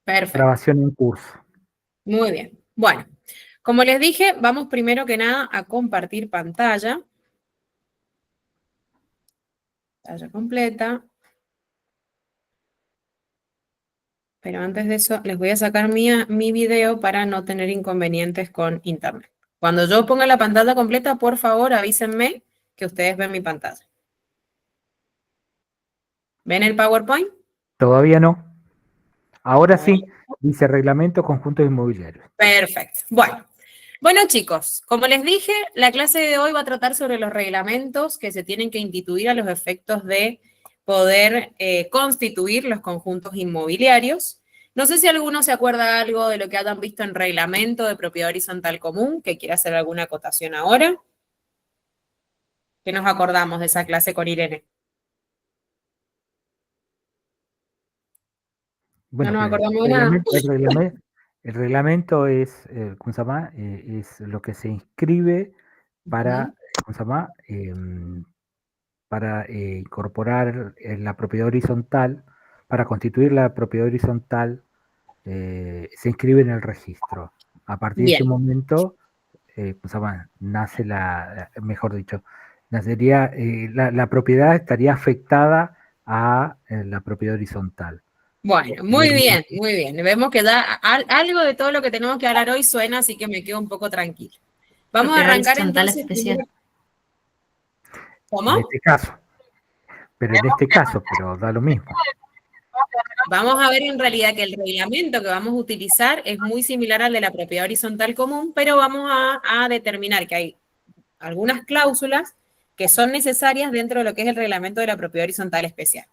Perfecto. Grabación en curso. Muy bien. Bueno, como les dije, vamos primero que nada a compartir pantalla. Pantalla completa. Pero antes de eso, les voy a sacar mi video para no tener inconvenientes con internet. Cuando yo ponga la pantalla completa, por favor, avísenme que ustedes ven mi pantalla. ¿Ven el PowerPoint? Todavía no. Ahora Todavía sí, dice reglamento conjuntos inmobiliarios. Perfecto. Bueno, chicos, como les dije, la clase de hoy va a tratar sobre los reglamentos que se tienen que instituir a los efectos de poder constituir los conjuntos inmobiliarios. No sé si alguno se acuerda algo de lo que hayan visto en reglamento de propiedad horizontal común, que quiera hacer alguna acotación ahora. ¿Qué nos acordamos de esa clase con Irene? Bueno, No nos que acordamos de nada. el reglamento es, ¿cómo se llama? Es lo que se inscribe para, ¿cómo se llama? Para incorporar la propiedad horizontal, para constituir la propiedad horizontal, se inscribe en el registro. A partir de ese Bien. momento, ¿cómo se llama? Nace mejor dicho, nacería, la propiedad estaría afectada a la propiedad horizontal. Bueno, muy bien, muy bien. Vemos que ya algo de todo lo que tenemos que hablar hoy suena, así que me quedo un poco tranquila. Vamos a arrancar entonces. Especial. ¿Cómo? En este caso, pero da lo mismo. Vamos a ver en realidad que el reglamento que vamos a utilizar es muy similar al de la propiedad horizontal común, pero vamos a determinar que hay algunas cláusulas que son necesarias dentro de lo que es el reglamento de la propiedad horizontal especial.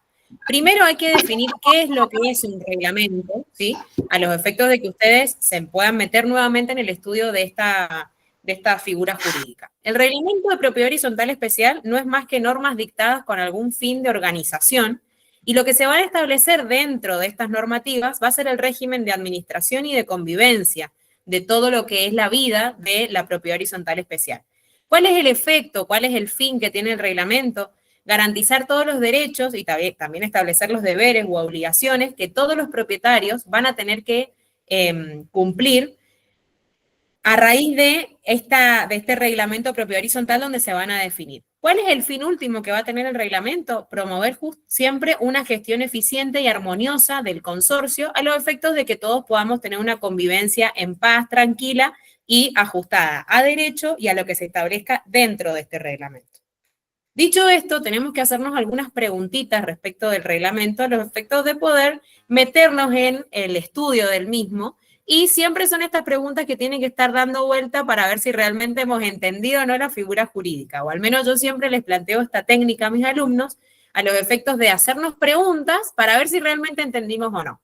Primero hay que definir qué es lo que es un reglamento, ¿sí? A los efectos de que ustedes se puedan meter nuevamente en el estudio de esta figura jurídica. El reglamento de propiedad horizontal especial no es más que normas dictadas con algún fin de organización, y lo que se va a establecer dentro de estas normativas va a ser el régimen de administración y de convivencia de todo lo que es la vida de la propiedad horizontal especial. ¿Cuál es el efecto? ¿Cuál es el fin que tiene el reglamento? Garantizar todos los derechos y también establecer los deberes u obligaciones que todos los propietarios van a tener que cumplir a raíz de este reglamento de propiedad horizontal donde se van a definir. ¿Cuál es el fin último que va a tener el reglamento? Promover siempre una gestión eficiente y armoniosa del consorcio a los efectos de que todos podamos tener una convivencia en paz, tranquila y ajustada a derecho y a lo que se establezca dentro de este reglamento. Dicho esto, tenemos que hacernos algunas preguntitas respecto del reglamento a los efectos de poder meternos en el estudio del mismo. Y siempre son estas preguntas que tienen que estar dando vuelta para ver si realmente hemos entendido o no la figura jurídica. O al menos yo siempre les planteo esta técnica a mis alumnos a los efectos de hacernos preguntas para ver si realmente entendimos o no.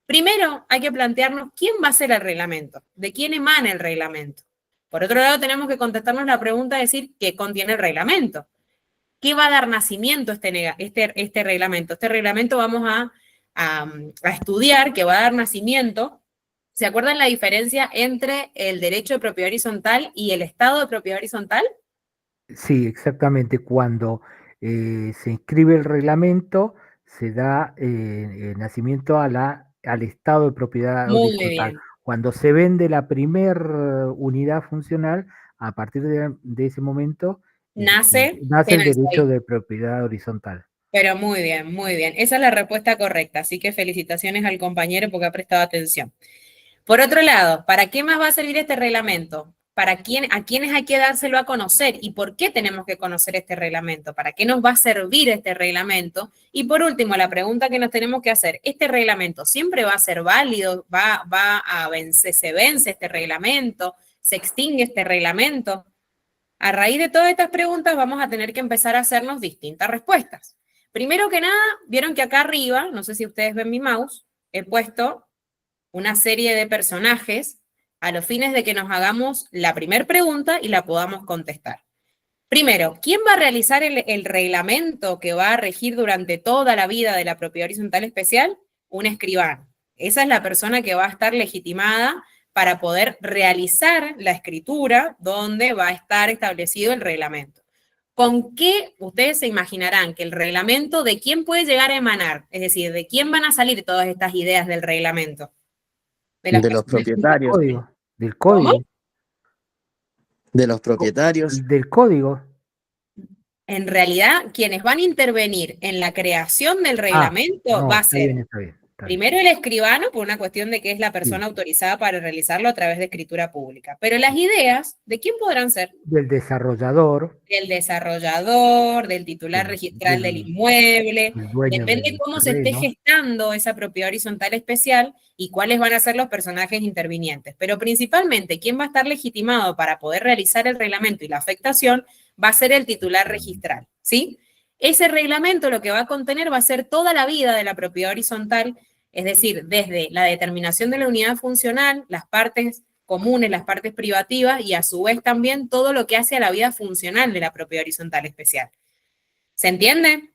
Primero hay que plantearnos quién va a ser el reglamento, de quién emana el reglamento. Por otro lado, tenemos que contestarnos la pregunta de decir qué contiene el reglamento. ¿Qué va a dar nacimiento a este reglamento? Este reglamento vamos a estudiar que va a dar nacimiento. ¿Se acuerdan la diferencia entre el derecho de propiedad horizontal y el estado de propiedad horizontal? Sí, exactamente. Cuando se inscribe el reglamento, se da nacimiento al estado de propiedad Muy horizontal. bien. Cuando se vende la primer unidad funcional, a partir de ese momento Nace el nace derecho ahí. de propiedad horizontal. Pero muy bien, muy bien. Esa es la respuesta correcta. Así que felicitaciones al compañero porque ha prestado atención. Por otro lado, ¿para qué más va a servir este reglamento? ¿A quiénes hay que dárselo a conocer? ¿Y por qué tenemos que conocer este reglamento? ¿Para qué nos va a servir este reglamento? Y por último, la pregunta que nos tenemos que hacer, ¿este reglamento siempre va a ser válido? ¿Se vence este reglamento? ¿Se extingue este reglamento? A raíz de todas estas preguntas vamos a tener que empezar a hacernos distintas respuestas. Primero que nada, vieron que acá arriba, no sé si ustedes ven mi mouse, he puesto una serie de personajes a los fines de que nos hagamos la primera pregunta y la podamos contestar. Primero, ¿quién va a realizar el reglamento que va a regir durante toda la vida de la propiedad horizontal especial? Un escribano. Esa es la persona que va a estar legitimada para poder realizar la escritura donde va a estar establecido el reglamento. ¿con qué ustedes se imaginarán que el reglamento, de quién puede llegar a emanar? Es decir, ¿de quién van a salir todas estas ideas del reglamento? De las De los personas. propietarios. Del ¿Cómo? código, De los propietarios. del código. En realidad, quienes van a intervenir en la creación del reglamento No, va a está ser bien, está bien. primero el escribano, por una cuestión de que es la persona autorizada para realizarlo a través de escritura pública. Pero las ideas, ¿de quién podrán ser? Del desarrollador. Del desarrollador, del titular registral del inmueble. El dueño Depende del cómo se esté terreno. gestando esa propiedad horizontal especial y cuáles van a ser los personajes intervinientes. Pero principalmente, quién va a estar legitimado para poder realizar el reglamento y la afectación va a ser el titular registral, ¿sí? Ese reglamento lo que va a contener va a ser toda la vida de la propiedad horizontal, es decir, desde la determinación de la unidad funcional, las partes comunes, las partes privativas y a su vez también todo lo que hace a la vida funcional de la propiedad horizontal especial. ¿Se entiende?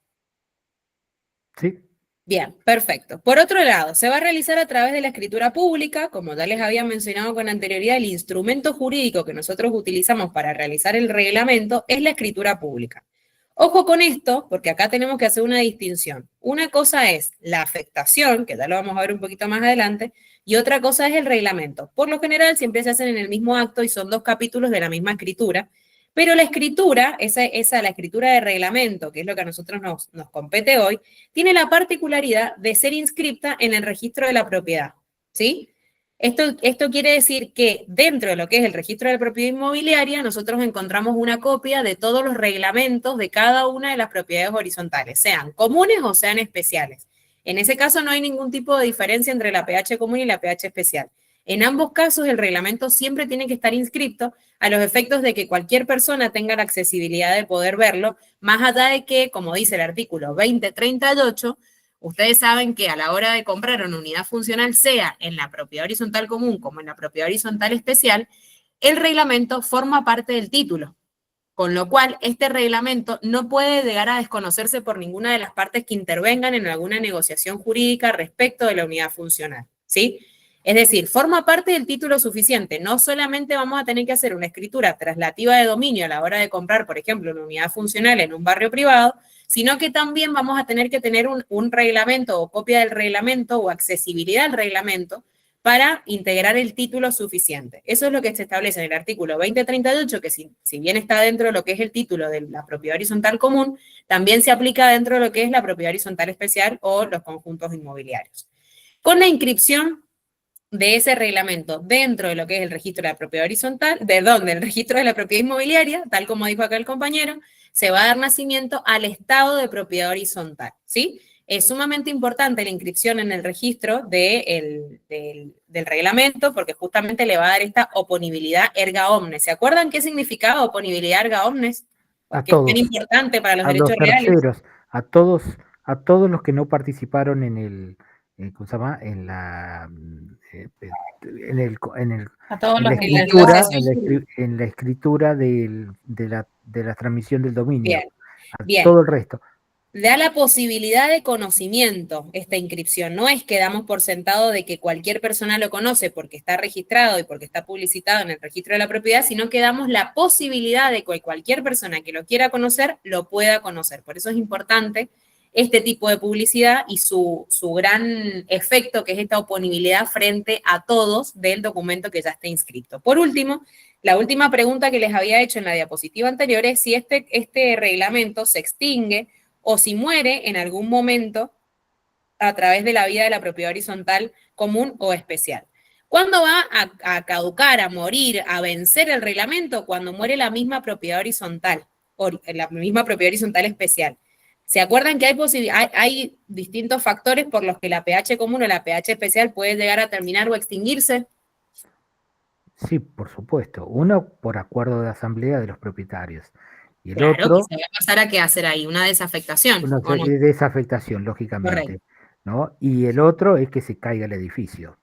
Sí. Bien, perfecto. Por otro lado, se va a realizar a través de la escritura pública, como ya les había mencionado con anterioridad, el instrumento jurídico que nosotros utilizamos para realizar el reglamento es la escritura pública. Ojo con esto, porque acá tenemos que hacer una distinción. Una cosa es la afectación, que ya lo vamos a ver un poquito más adelante, y otra cosa es el reglamento. Por lo general siempre se hacen en el mismo acto y son 2 capítulos de la misma escritura, pero la escritura, la escritura de reglamento, que es lo que a nosotros nos compete hoy, tiene la particularidad de ser inscripta en el registro de la propiedad, ¿sí? Esto quiere decir que dentro de lo que es el registro de la propiedad inmobiliaria, nosotros encontramos una copia de todos los reglamentos de cada una de las propiedades horizontales, sean comunes o sean especiales. En ese caso no hay ningún tipo de diferencia entre la PH común y la PH especial. En ambos casos, el reglamento siempre tiene que estar inscrito a los efectos de que cualquier persona tenga la accesibilidad de poder verlo, más allá de que, como dice el artículo 2038, ustedes saben que a la hora de comprar una unidad funcional, sea en la propiedad horizontal común como en la propiedad horizontal especial, el reglamento forma parte del título. Con lo cual, este reglamento no puede llegar a desconocerse por ninguna de las partes que intervengan en alguna negociación jurídica respecto de la unidad funcional, ¿sí? Es decir, forma parte del título suficiente. No solamente vamos a tener que hacer una escritura traslativa de dominio a la hora de comprar, por ejemplo, una unidad funcional en un barrio privado, sino que también vamos a tener que tener un reglamento o copia del reglamento o accesibilidad al reglamento para integrar el título suficiente. Eso es lo que se establece en el artículo 2038, que si bien está dentro de lo que es el título de la propiedad horizontal común, también se aplica dentro de lo que es la propiedad horizontal especial o los conjuntos inmobiliarios. Con la inscripción de ese reglamento dentro de lo que es el registro de la propiedad horizontal, del registro de la propiedad inmobiliaria, tal como dijo acá el compañero, se va a dar nacimiento al estado de propiedad horizontal, ¿sí? Es sumamente importante la inscripción en el registro del reglamento porque justamente le va a dar esta oponibilidad erga omnes. ¿Se acuerdan qué significaba oponibilidad erga omnes? Porque es tan importante para los derechos reales. Terceros, a todos los que no participaron en el, ¿cómo se llama? En la, A todos en los la de la escritura, negociación. en la escritura de la transmisión del dominio. Bien, A bien. todo el resto. Da la posibilidad de conocimiento esta inscripción. No es que damos por sentado de que cualquier persona lo conoce porque está registrado y porque está publicitado en el registro de la propiedad, sino que damos la posibilidad de que cualquier persona que lo quiera conocer lo pueda conocer. Por eso es importante este tipo de publicidad y su gran efecto, que es esta oponibilidad frente a todos del documento que ya está inscrito. Por último, la última pregunta que les había hecho en la diapositiva anterior es si este reglamento se extingue o si muere en algún momento a través de la vida de la propiedad horizontal común o especial. ¿Cuándo va a caducar, a morir, a vencer el reglamento? Cuando muere la misma propiedad horizontal, o la misma propiedad horizontal especial. ¿Se acuerdan que hay distintos factores por los que la PH común o la PH especial puede llegar a terminar o extinguirse? Sí, por supuesto. Uno por acuerdo de asamblea de los propietarios. Y el Claro, otro, que se va a pasar a qué hacer ahí, una desafectación, una ¿o no? desafectación, lógicamente. Correcto. ¿No? Y el otro es que se caiga el edificio.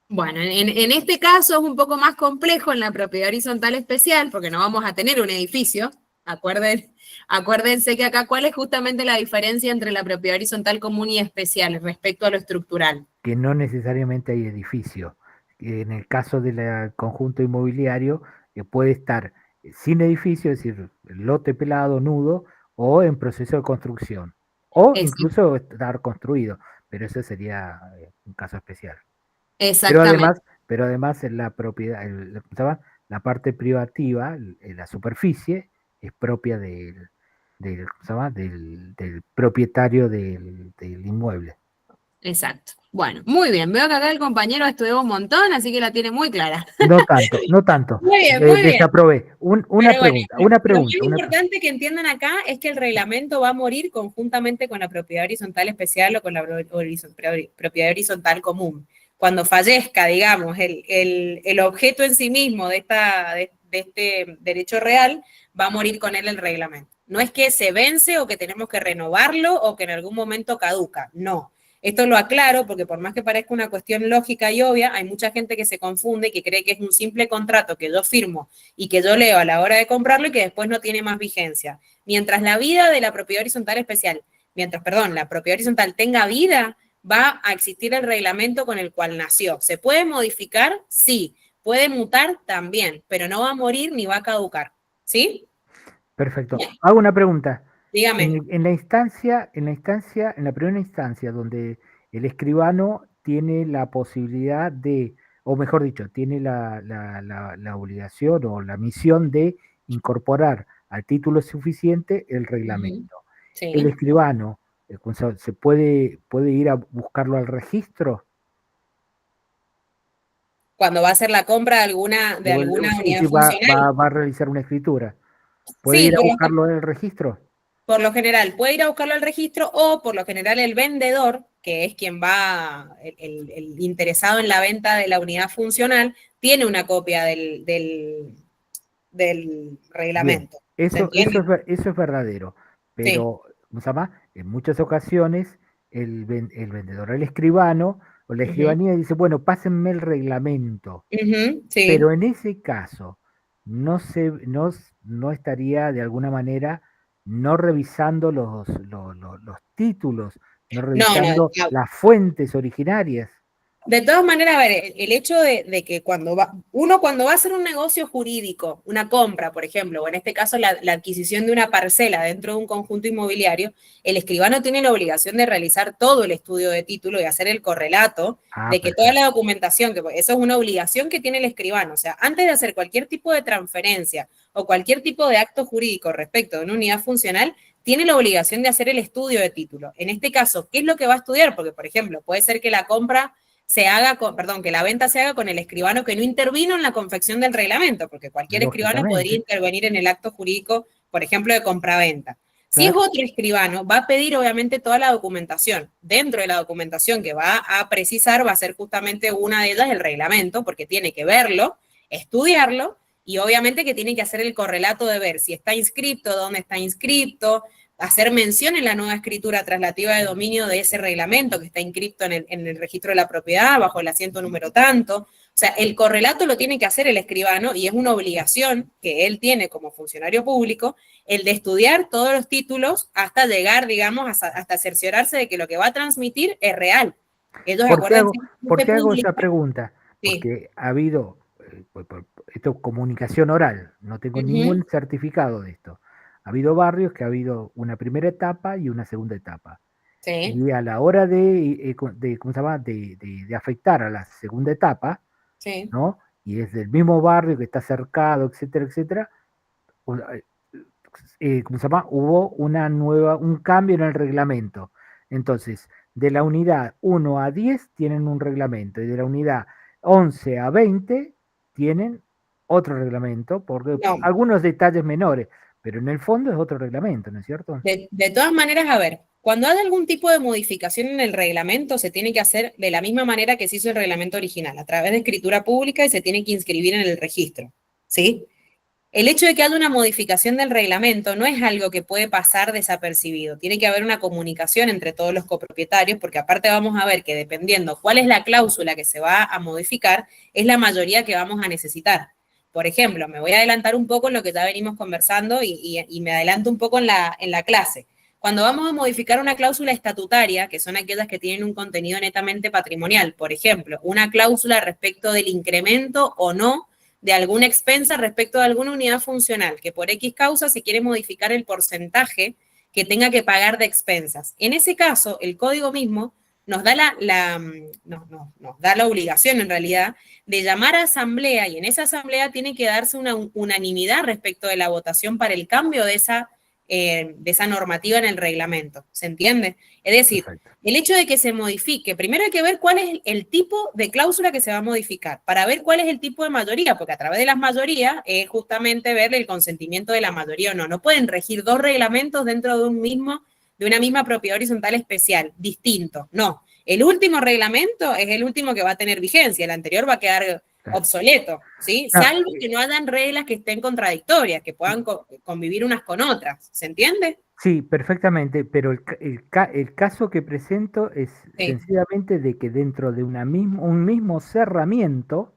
Bueno, en este caso es un poco más complejo en la propiedad horizontal especial, porque no vamos a tener un edificio. Acuérdense que acá, ¿cuál es justamente la diferencia entre la propiedad horizontal común y especial respecto a lo estructural? Que no necesariamente hay edificio. En el caso del conjunto inmobiliario, puede estar sin edificio, es decir, lote pelado, nudo, o en proceso de construcción, o Exacto. incluso estar construido, pero ese sería un caso especial. Pero Exactamente. además, pero además en la propiedad, ¿cómo se llama? La parte privativa, la superficie, es propia ¿cómo se llama? Del propietario del inmueble. Exacto. Bueno, muy bien. Veo que acá el compañero estudió un montón, así que la tiene muy clara. No tanto, no tanto. Muy bien, muy bien. Desaprobé. Pero bueno, Una lo más pregunta. importante que entiendan acá es que el reglamento va a morir conjuntamente con la propiedad horizontal especial o con la propiedad horizontal común. Cuando fallezca, digamos, el objeto en sí mismo de este derecho real, va a morir con él el reglamento. No es que se vence o que tenemos que renovarlo o que en algún momento caduca, no. Esto lo aclaro porque por más que parezca una cuestión lógica y obvia, hay mucha gente que se confunde y que cree que es un simple contrato que yo firmo y que yo leo a la hora de comprarlo y que después no tiene más vigencia. Mientras la vida de la propiedad horizontal especial, la propiedad horizontal tenga vida, va a existir el reglamento con el cual nació. ¿Se puede modificar? Sí. ¿Puede mutar? También, pero no va a morir ni va a caducar. ¿Sí? Perfecto. Bien. Hago una pregunta. Dígame. En la primera instancia, donde el escribano tiene la posibilidad de, o mejor dicho, tiene la obligación o la misión de incorporar al título suficiente el reglamento. El Sí. escribano, ¿se puede ir a buscarlo al registro? Cuando va a hacer la compra de alguna Sí, unidad sí, funcional. va a realizar una escritura. ¿Puede Sí, ir a buscarlo en el registro? por lo general puede ir a buscarlo al registro o por lo general el vendedor, que es quien va, el interesado en la venta de la unidad funcional, tiene una copia del Bien, reglamento. ¿Se entiende? eso es verdadero, Sí. pero, ¿cómo se llama? En muchas ocasiones el vendedor, el escribano o la Ujú. escribanía dice, bueno, pásenme el reglamento, Ujú, sí. pero en ese caso no estaría de alguna manera no revisando los títulos, no No, revisando no, las fuentes originarias. de todas maneras, a ver, el hecho de que cuando va a hacer un negocio jurídico, una compra, por ejemplo, o en este caso la adquisición de una parcela dentro de un conjunto inmobiliario, el escribano tiene la obligación de realizar todo el estudio de título y hacer el correlato Ah, de que toda perfecto. la documentación, que eso es una obligación que tiene el escribano, o sea, antes de hacer cualquier tipo de transferencia o cualquier tipo de acto jurídico respecto de una unidad funcional, tiene la obligación de hacer el estudio de título. En este caso, ¿qué es lo que va a estudiar? Porque, por ejemplo, puede ser que la compra que la venta se haga con el escribano que no intervino en la confección del reglamento, porque cualquier escribano podría Lógicamente, intervenir en el acto jurídico, por ejemplo, de compraventa. Si es claro. otro escribano, va a pedir obviamente toda la documentación. Dentro de la documentación que va a precisar va a ser justamente una de ellas el reglamento, porque tiene que verlo, estudiarlo y obviamente que tiene que hacer el correlato de ver si está inscripto, dónde está inscripto, hacer mención en la nueva escritura traslativa de dominio de ese reglamento que está inscrito en el registro de la propiedad bajo el asiento número tanto. O sea, el correlato lo tiene que hacer el escribano y es una obligación que él tiene como funcionario público el de estudiar todos los títulos hasta llegar, digamos, hasta cerciorarse de que lo que va a transmitir es real. Ellos, acuérdense, Por es qué hago esa pública. pregunta? Sí. Porque ha habido, esto es comunicación oral, no tengo ningún certificado de esto. Ha habido barrios que ha habido una primera etapa y una segunda etapa. Sí, Y a la hora ¿cómo se llama? De afectar a la segunda etapa, sí. ¿no? Y es del mismo barrio que está cercado, etcétera, etcétera, ¿cómo se llama? Hubo un cambio en el reglamento. Entonces, de la unidad 1 a 10 tienen un reglamento y de la unidad 11 a 20 tienen otro reglamento, porque No, algunos detalles menores, pero en el fondo es otro reglamento, ¿no es cierto? de todas maneras, a ver, cuando hay algún tipo de modificación en el reglamento, se tiene que hacer de la misma manera que se hizo el reglamento original, a través de escritura pública y se tiene que inscribir en el registro, ¿sí? El hecho de que haya una modificación del reglamento no es algo que puede pasar desapercibido. Tiene que haber una comunicación entre todos los copropietarios, porque aparte vamos a ver que dependiendo cuál es la cláusula que se va a modificar, es la mayoría que vamos a necesitar. Por ejemplo, me voy a adelantar un poco en lo que ya venimos conversando y me adelanto un poco en la clase. Cuando vamos a modificar una cláusula estatutaria, que son aquellas que tienen un contenido netamente patrimonial, por ejemplo, una cláusula respecto del incremento o no de alguna expensa respecto de alguna unidad funcional, que por X causa se quiere modificar el porcentaje que tenga que pagar de expensas. En ese caso, el código mismo nos da nos da la obligación, en realidad, de llamar a asamblea, y en esa asamblea tiene que darse una unanimidad respecto de la votación para el cambio de esa normativa en el reglamento. ¿Se entiende? Es decir, Perfecto. el hecho de que se modifique, primero hay que ver cuál es el tipo de cláusula que se va a modificar, para ver cuál es el tipo de mayoría, porque a través de las mayorías es justamente ver el consentimiento de la mayoría o no. No pueden regir dos reglamentos dentro de una misma propiedad horizontal especial, distinto. No, el último reglamento es el último que va a tener vigencia, el anterior va a quedar obsoleto, ¿sí? Salvo que no hayan reglas que estén contradictorias, que puedan convivir unas con otras, ¿se entiende? Sí, perfectamente, pero el caso que presento es sencillamente de que dentro de un mismo cerramiento,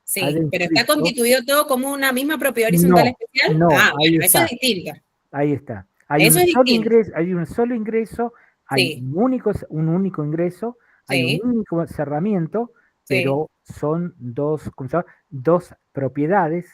sí, pero está constituido todo como una misma propiedad horizontal especial. No, Bueno, eso es distinto. Ahí está. Eso es distinto. Hay un solo ingreso, hay un único ingreso, hay un único cerramiento, pero son dos propiedades,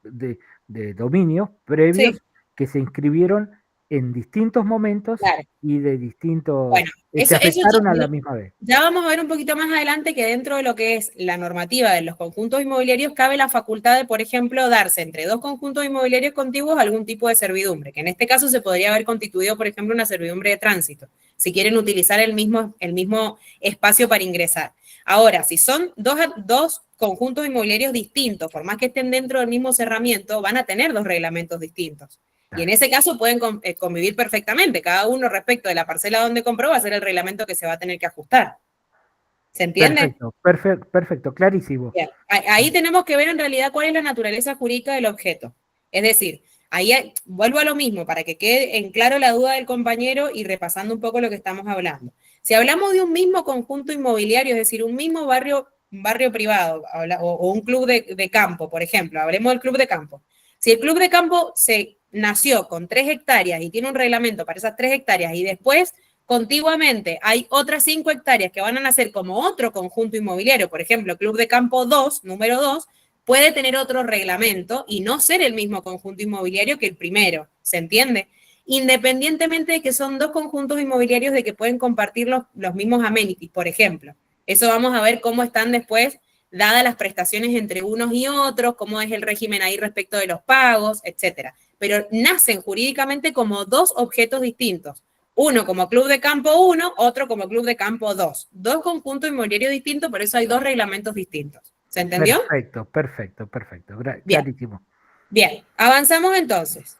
de dominios previos que se inscribieron en distintos momentos y de distintos, bueno, se afectaron a la misma vez. Ya vamos a ver un poquito más adelante que dentro de lo que es la normativa de los conjuntos inmobiliarios cabe la facultad de, por ejemplo, darse entre dos conjuntos inmobiliarios contiguos algún tipo de servidumbre, que en este caso se podría haber constituido, por ejemplo, una servidumbre de tránsito, si quieren utilizar el mismo espacio para ingresar. Ahora, si son dos conjuntos inmobiliarios distintos, por más que estén dentro del mismo cerramiento, van a tener dos reglamentos distintos. Y en ese caso pueden convivir perfectamente. Cada uno respecto de la parcela donde compró va a ser el reglamento que se va a tener que ajustar. ¿Se entiende? Perfecto, clarísimo. Bien. Ahí tenemos que ver en realidad cuál es la naturaleza jurídica del objeto. Es decir, ahí vuelvo a lo mismo para que quede en claro la duda del compañero y repasando un poco lo que estamos hablando. Si hablamos de un mismo conjunto inmobiliario, es decir, un mismo barrio privado o un club de campo, por ejemplo, hablemos del club de campo. Si el club de campo se nació con 3 hectáreas y tiene un reglamento para esas 3 hectáreas y después contiguamente hay otras 5 hectáreas que van a nacer como otro conjunto inmobiliario, por ejemplo, Club de Campo 2, número 2, puede tener otro reglamento y no ser el mismo conjunto inmobiliario que el primero, ¿se entiende? Independientemente de que son dos conjuntos inmobiliarios de que pueden compartir los mismos amenities, por ejemplo. Eso vamos a ver cómo están después dadas las prestaciones entre unos y otros, cómo es el régimen ahí respecto de los pagos, etcétera. Pero nacen jurídicamente como dos objetos distintos. Uno como Club de Campo 1, otro como Club de Campo 2. Dos conjuntos inmobiliarios distintos, por eso hay dos reglamentos distintos. ¿Se entendió? Perfecto. Clarísimo. Bien, avanzamos entonces.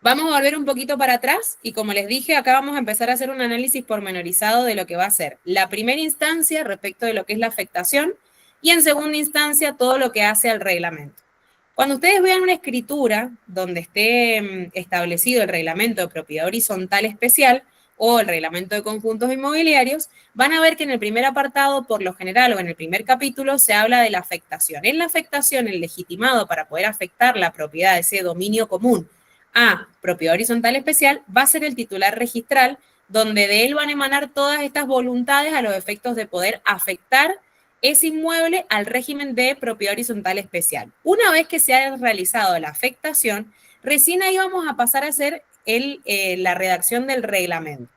Vamos a volver un poquito para atrás y como les dije, acá vamos a empezar a hacer un análisis pormenorizado de lo que va a ser la primera instancia respecto de lo que es la afectación y en segunda instancia todo lo que hace al reglamento. Cuando ustedes vean una escritura donde esté establecido el reglamento de propiedad horizontal especial o el reglamento de conjuntos inmobiliarios, van a ver que en el primer apartado, por lo general, o en el primer capítulo, se habla de la afectación. En la afectación, el legitimado para poder afectar la propiedad de ese dominio común a propiedad horizontal especial va a ser el titular registral, donde de él van a emanar todas estas voluntades a los efectos de poder afectar ese inmueble al régimen de propiedad horizontal especial. Una vez que se haya realizado la afectación, recién ahí vamos a pasar a hacer la redacción del reglamento.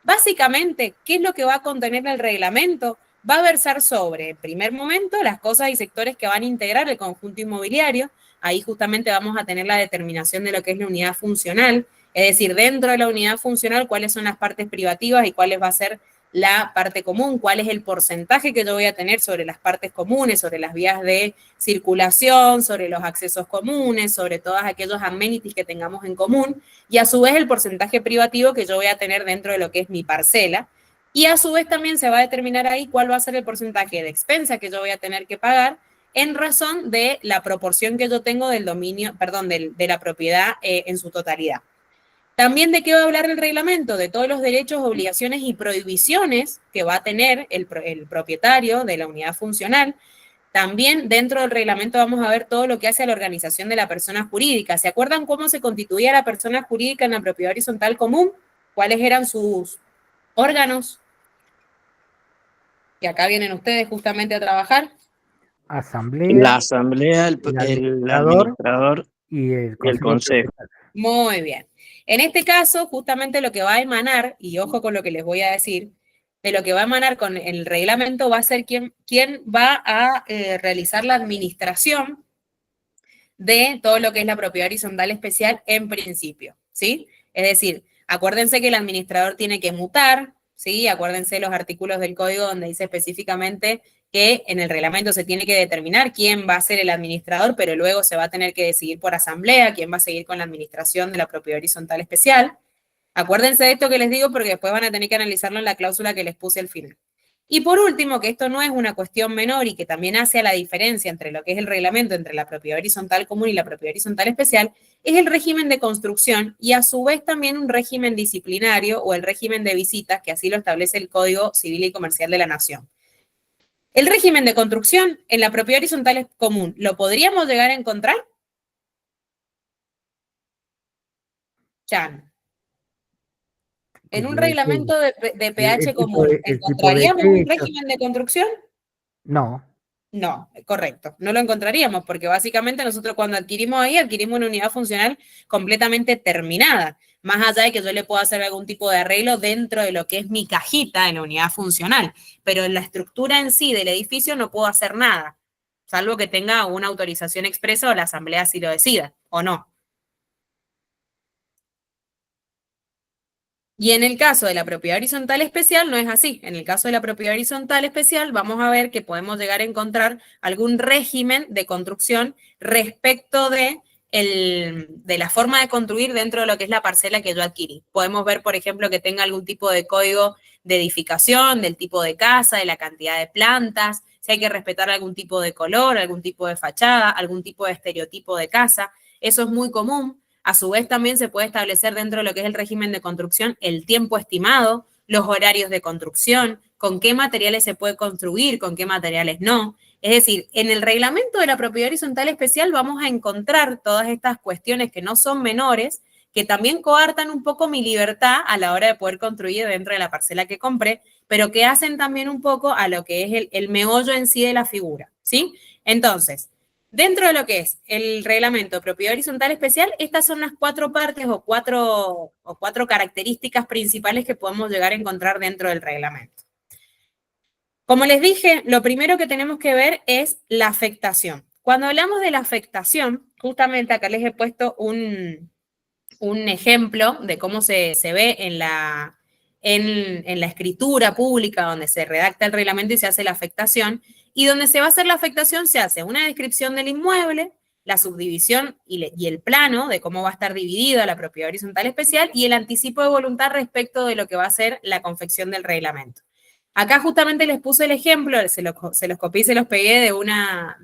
Básicamente, ¿qué es lo que va a contener el reglamento? Va a versar sobre, en primer momento, las cosas y sectores que van a integrar el conjunto inmobiliario. Ahí justamente vamos a tener la determinación de lo que es la unidad funcional, es decir, dentro de la unidad funcional, cuáles son las partes privativas y cuáles va a ser la parte común, cuál es el porcentaje que yo voy a tener sobre las partes comunes, sobre las vías de circulación, sobre los accesos comunes, sobre todos aquellos amenities que tengamos en común, y a su vez el porcentaje privativo que yo voy a tener dentro de lo que es mi parcela, y a su vez también se va a determinar ahí cuál va a ser el porcentaje de expensa que yo voy a tener que pagar en razón de la proporción que yo tengo del dominio, perdón, de la propiedad en su totalidad. También de qué va a hablar el reglamento, de todos los derechos, obligaciones y prohibiciones que va a tener el propietario de la unidad funcional. También dentro del reglamento vamos a ver todo lo que hace a la organización de la persona jurídica. ¿Se acuerdan cómo se constituía la persona jurídica en la propiedad horizontal común? ¿Cuáles eran sus órganos? Y acá vienen ustedes justamente a trabajar. asamblea, La asamblea, el administrador administrador y el y el consejo consejo. propietario. Muy bien. En este caso, justamente lo que va a emanar, y ojo con lo que les voy a decir, de lo que va a emanar con el reglamento va a ser quién va a realizar la administración de todo lo que es la propiedad horizontal especial en principio, ¿sí? Es decir, acuérdense que el administrador tiene que mutar, ¿sí? Acuérdense los artículos del código donde dice específicamente que en el reglamento se tiene que determinar quién va a ser el administrador, pero luego se va a tener que decidir por asamblea quién va a seguir con la administración de la propiedad horizontal especial. Acuérdense de esto que les digo porque después van a tener que analizarlo en la cláusula que les puse al final. Y por último, que esto no es una cuestión menor y que también hace a la diferencia entre lo que es el reglamento entre la propiedad horizontal común y la propiedad horizontal especial, es el régimen de construcción y a su vez también un régimen disciplinario o el régimen de visitas, que así lo establece el Código Civil y Comercial de la Nación. El régimen de construcción en la propiedad horizontal común, ¿lo podríamos llegar a encontrar? Chan. En un reglamento de pH común, ¿encontraríamos un régimen de construcción? No. No, correcto. No lo encontraríamos porque básicamente nosotros cuando adquirimos ahí, adquirimos una unidad funcional completamente terminada. Más allá de que yo le pueda hacer algún tipo de arreglo dentro de lo que es mi cajita de la unidad funcional. Pero en la estructura en sí del edificio no puedo hacer nada, salvo que tenga una autorización expresa o la asamblea si lo decida, o no. Y en el caso de la propiedad horizontal especial no es así. En el caso de la propiedad horizontal especial vamos a ver que podemos llegar a encontrar algún régimen de construcción respecto de la forma de construir dentro de lo que es la parcela que yo adquirí. Podemos ver, por ejemplo, que tenga algún tipo de código de edificación, del tipo de casa, de la cantidad de plantas, si hay que respetar algún tipo de color, algún tipo de fachada, algún tipo de estereotipo de casa. Eso es muy común. A su vez, también se puede establecer dentro de lo que es el régimen de construcción el tiempo estimado, los horarios de construcción, con qué materiales se puede construir, con qué materiales no. Es decir, en el reglamento de la propiedad horizontal especial vamos a encontrar todas estas cuestiones que no son menores, que también coartan un poco mi libertad a la hora de poder construir dentro de la parcela que compré, pero que hacen también un poco a lo que es el meollo en sí de la figura, ¿sí? Entonces, dentro de lo que es el reglamento de propiedad horizontal especial, estas son las 4 partes o cuatro características principales que podemos llegar a encontrar dentro del reglamento. Como les dije, lo primero que tenemos que ver es la afectación. Cuando hablamos de la afectación, justamente acá les he puesto un ejemplo de cómo se ve en la escritura pública donde se redacta el reglamento y se hace la afectación. Y donde se va a hacer la afectación se hace una descripción del inmueble, la subdivisión y el plano de cómo va a estar dividida la propiedad horizontal especial y el anticipo de voluntad respecto de lo que va a ser la confección del reglamento. Acá justamente les puse el ejemplo, se los copié y se los pegué de una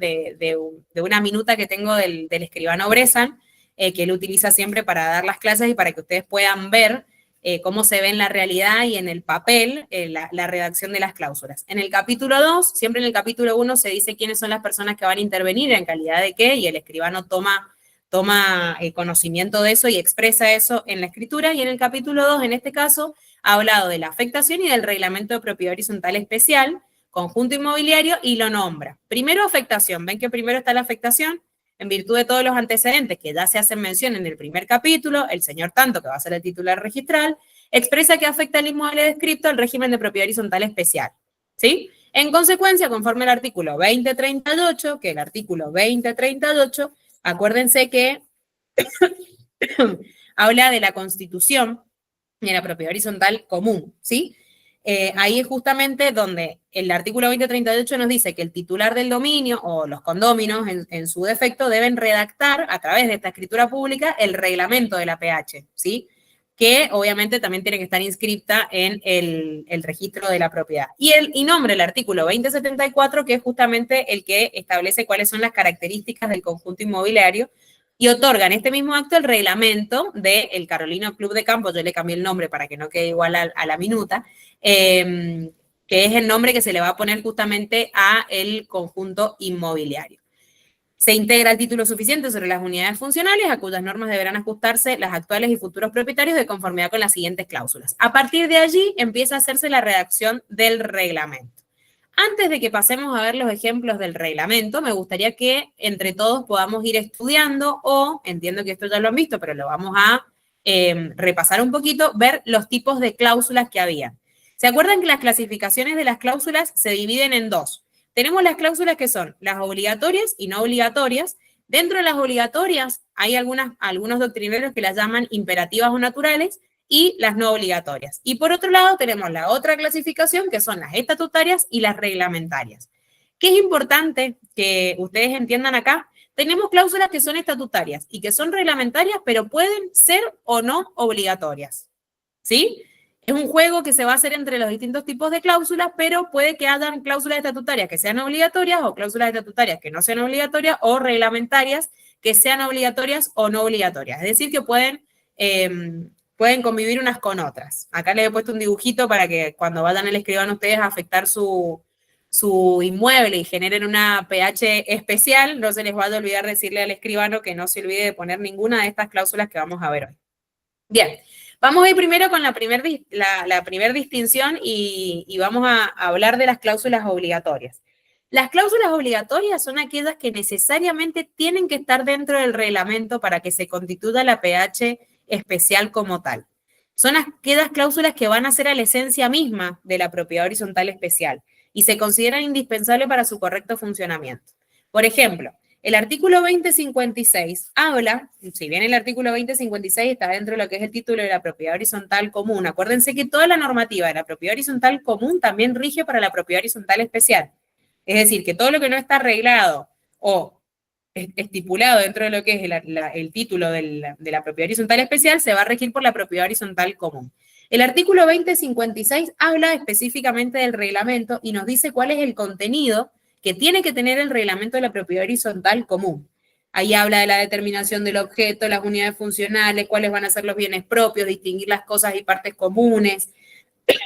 minuta que tengo del escribano Bresan, que él utiliza siempre para dar las clases y para que ustedes puedan ver cómo se ve en la realidad y en el papel la redacción de las cláusulas. En el capítulo 2, siempre en el capítulo 1 se dice quiénes son las personas que van a intervenir, en calidad de qué, y el escribano toma conocimiento de eso y expresa eso en la escritura. Y en el capítulo 2, en este caso, ha hablado de la afectación y del reglamento de propiedad horizontal especial, conjunto inmobiliario, y lo nombra. Primero, afectación. ¿Ven que primero está la afectación? En virtud de todos los antecedentes que ya se hacen mención en el primer capítulo, el señor tanto, que va a ser el titular registral, expresa que afecta el inmueble descrito al régimen de propiedad horizontal especial, ¿sí? En consecuencia, conforme al artículo 2038, que el artículo 2038, acuérdense que habla de la constitución de la propiedad horizontal común, ¿sí? Ahí es justamente donde el artículo 2038 nos dice que el titular del dominio o los condóminos en su defecto deben redactar a través de esta escritura pública el reglamento de la PH, ¿sí? Que obviamente también tiene que estar inscripta en el registro de la propiedad. Y nombre el artículo 2074, que es justamente el que establece cuáles son las características del conjunto inmobiliario y otorga en este mismo acto el reglamento del Carolino Club de Campo. Yo le cambié el nombre para que no quede igual a la minuta, que es el nombre que se le va a poner justamente a el conjunto inmobiliario. Se integra el título suficiente sobre las unidades funcionales, a cuyas normas deberán ajustarse las actuales y futuros propietarios de conformidad con las siguientes cláusulas. A partir de allí empieza a hacerse la redacción del reglamento. Antes de que pasemos a ver los ejemplos del reglamento, me gustaría que entre todos podamos ir estudiando o, entiendo que esto ya lo han visto, pero lo vamos a repasar un poquito, ver los tipos de cláusulas que había. ¿Se acuerdan que las clasificaciones de las cláusulas se dividen en dos? Tenemos las cláusulas que son las obligatorias y no obligatorias. Dentro de las obligatorias hay algunos doctrineros que las llaman imperativas o naturales y las no obligatorias. Y por otro lado tenemos la otra clasificación que son las estatutarias y las reglamentarias. ¿Qué es importante que ustedes entiendan acá? Tenemos cláusulas que son estatutarias y que son reglamentarias, pero pueden ser o no obligatorias. ¿Sí? Es un juego que se va a hacer entre los distintos tipos de cláusulas, pero puede que hayan cláusulas estatutarias que sean obligatorias o cláusulas estatutarias que no sean obligatorias o reglamentarias que sean obligatorias o no obligatorias. Es decir, que pueden convivir unas con otras. Acá les he puesto un dibujito para que cuando vayan al escribano ustedes a afectar su inmueble y generen una PH especial, no se les vaya a olvidar decirle al escribano que no se olvide de poner ninguna de estas cláusulas que vamos a ver hoy. Bien, vamos a ir primero con la primer distinción y vamos a hablar de las cláusulas obligatorias. Las cláusulas obligatorias son aquellas que necesariamente tienen que estar dentro del reglamento para que se constituya la PH especial como tal. Son aquellas cláusulas que van a ser a la esencia misma de la propiedad horizontal especial y se consideran indispensables para su correcto funcionamiento. Por ejemplo, el artículo 2056 habla, si bien el artículo 2056 está dentro de lo que es el título de la propiedad horizontal común, acuérdense que toda la normativa de la propiedad horizontal común también rige para la propiedad horizontal especial. Es decir, que todo lo que no está arreglado o estipulado dentro de lo que es el título de la propiedad horizontal especial se va a regir por la propiedad horizontal común. El artículo 2056 habla específicamente del reglamento y nos dice cuál es el contenido que tiene que tener el reglamento de la propiedad horizontal común. Ahí habla de la determinación del objeto, las unidades funcionales, cuáles van a ser los bienes propios, distinguir las cosas y partes comunes,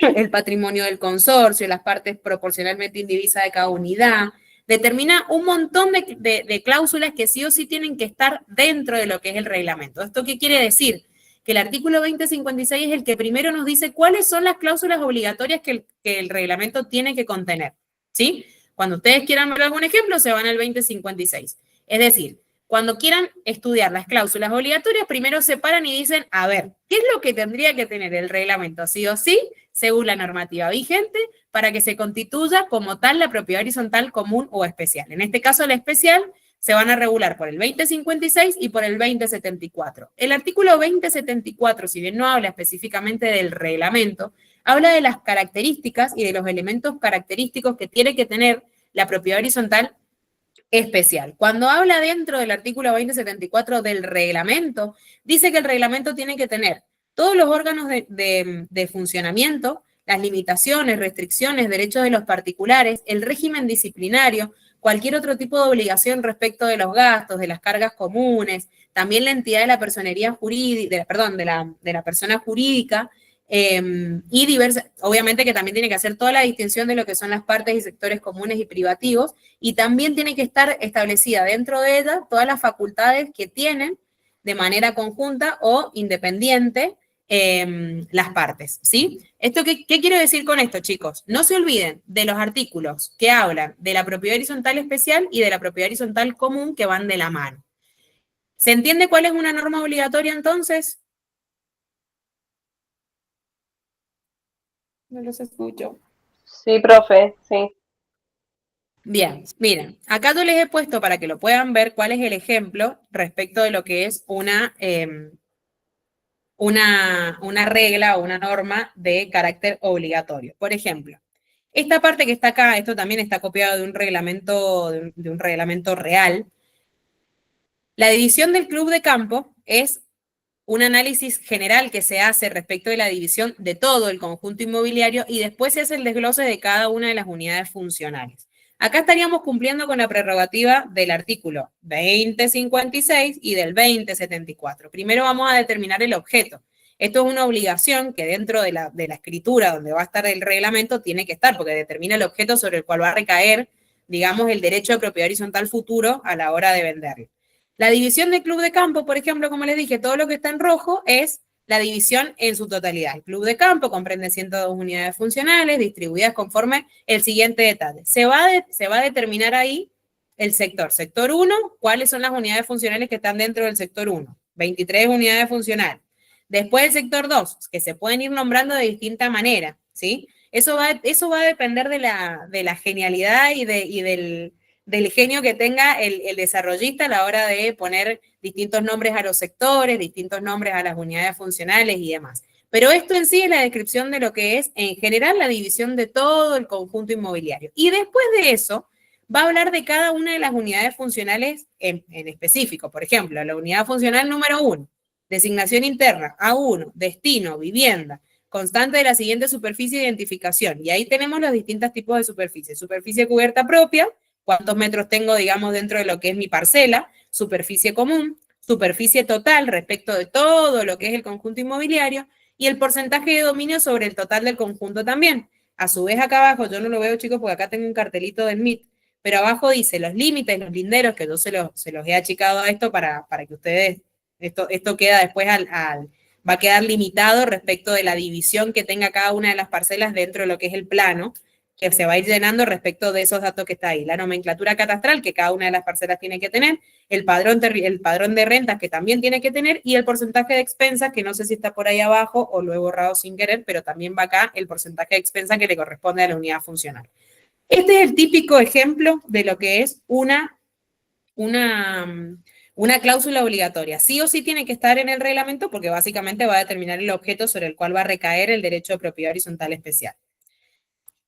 el patrimonio del consorcio, las partes proporcionalmente indivisas de cada unidad. Determina un montón de cláusulas que sí o sí tienen que estar dentro de lo que es el reglamento. ¿Esto qué quiere decir? Que el artículo 2056 es el que primero nos dice cuáles son las cláusulas obligatorias que el reglamento tiene que contener, ¿sí? Cuando ustedes quieran ver algún ejemplo, se van al 2056. Es decir, cuando quieran estudiar las cláusulas obligatorias, primero se paran y dicen, a ver, ¿qué es lo que tendría que tener el reglamento sí o sí, según la normativa vigente, para que se constituya como tal la propiedad horizontal común o especial? En este caso, la especial se van a regular por el 2056 y por el 2074. El artículo 2074, si bien no habla específicamente del reglamento, habla de las características y de los elementos característicos que tiene que tener la propiedad horizontal especial. Cuando habla dentro del artículo 2074 del reglamento, dice que el reglamento tiene que tener todos los órganos de funcionamiento, las limitaciones, restricciones, derechos de los particulares, el régimen disciplinario, cualquier otro tipo de obligación respecto de los gastos, de las cargas comunes, también la entidad de la personería jurídica, de la persona jurídica, y diversas, obviamente que también tiene que hacer toda la distinción de lo que son las partes y sectores comunes y privativos, y también tiene que estar establecida dentro de ella todas las facultades que tienen de manera conjunta o independiente las partes, ¿sí? ¿Qué quiero decir con esto, chicos? No se olviden de los artículos que hablan de la propiedad horizontal especial y de la propiedad horizontal común que van de la mano. ¿Se entiende cuál es una norma obligatoria entonces? No los escucho. Sí, profe, sí. Bien, miren, acá yo les he puesto para que lo puedan ver cuál es el ejemplo respecto de lo que es una regla o una norma de carácter obligatorio. Por ejemplo, esta parte que está acá, esto también está copiado de un reglamento, de un reglamento real. La división del club de campo es un análisis general que se hace respecto de la división de todo el conjunto inmobiliario y después se hace el desglose de cada una de las unidades funcionales. Acá estaríamos cumpliendo con la prerrogativa del artículo 2056 y del 2074. Primero vamos a determinar el objeto. Esto es una obligación que dentro de la escritura donde va a estar el reglamento tiene que estar, porque determina el objeto sobre el cual va a recaer, digamos, el derecho de propiedad horizontal futuro a la hora de venderlo. La división del club de campo, por ejemplo, como les dije, todo lo que está en rojo es la división en su totalidad. El club de campo comprende 102 unidades funcionales distribuidas conforme el siguiente detalle. Se va a determinar ahí el sector. Sector 1, ¿cuáles son las unidades funcionales que están dentro del sector 1? 23 unidades funcionales. Después el sector 2, que se pueden ir nombrando de distinta manera, ¿sí? Eso va a depender de la genialidad y del genio que tenga el desarrollista a la hora de poner distintos nombres a los sectores, distintos nombres a las unidades funcionales y demás. Pero esto en sí es la descripción de lo que es, en general, la división de todo el conjunto inmobiliario. Y después de eso, va a hablar de cada una de las unidades funcionales en específico. Por ejemplo, la unidad funcional número 1, designación interna, A1, destino, vivienda, constante de la siguiente superficie de identificación. Y ahí tenemos los distintos tipos de superficie. Superficie cubierta propia, cuántos metros tengo, digamos, dentro de lo que es mi parcela, superficie común, superficie total respecto de todo lo que es el conjunto inmobiliario y el porcentaje de dominio sobre el total del conjunto también. A su vez acá abajo, yo no lo veo, chicos, porque acá tengo un cartelito del MIT, pero abajo dice los límites, los linderos, que yo se los he achicado a esto para que ustedes, esto queda después va a quedar limitado respecto de la división que tenga cada una de las parcelas dentro de lo que es el plano, que se va a ir llenando respecto de esos datos que está ahí. La nomenclatura catastral que cada una de las parcelas tiene que tener, el padrón de rentas que también tiene que tener y el porcentaje de expensas, que no sé si está por ahí abajo o lo he borrado sin querer, pero también va acá el porcentaje de expensas que le corresponde a la unidad funcional. Este es el típico ejemplo de lo que es una cláusula obligatoria. Sí o sí tiene que estar en el reglamento porque básicamente va a determinar el objeto sobre el cual va a recaer el derecho de propiedad horizontal especial.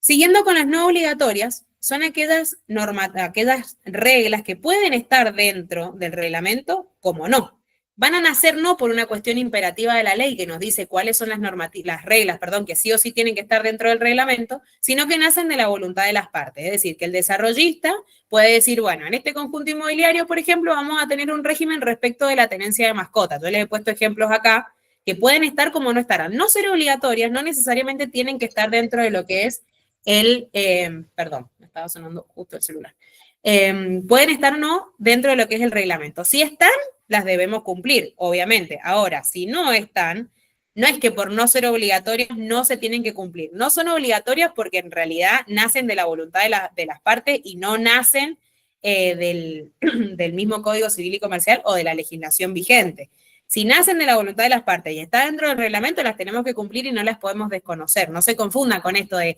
Siguiendo con las no obligatorias, son aquellas reglas que pueden estar dentro del reglamento como no. Van a nacer no por una cuestión imperativa de la ley que nos dice cuáles son las reglas, que sí o sí tienen que estar dentro del reglamento, sino que nacen de la voluntad de las partes. Es decir, que el desarrollista puede decir, bueno, en este conjunto inmobiliario, por ejemplo, vamos a tener un régimen respecto de la tenencia de mascotas. Yo les he puesto ejemplos acá que pueden estar como no estarán. No ser obligatorias, no necesariamente tienen que estar dentro de lo que es perdón, me estaba sonando justo el celular. Pueden estar o no dentro de lo que es el reglamento. Si están, las debemos cumplir, obviamente. Ahora, si no están, no es que por no ser obligatorias no se tienen que cumplir. No son obligatorias porque en realidad nacen de la voluntad de las partes y no nacen del mismo Código Civil y Comercial o de la legislación vigente. Si nacen de la voluntad de las partes y está dentro del reglamento, las tenemos que cumplir y no las podemos desconocer. No se confundan con esto de,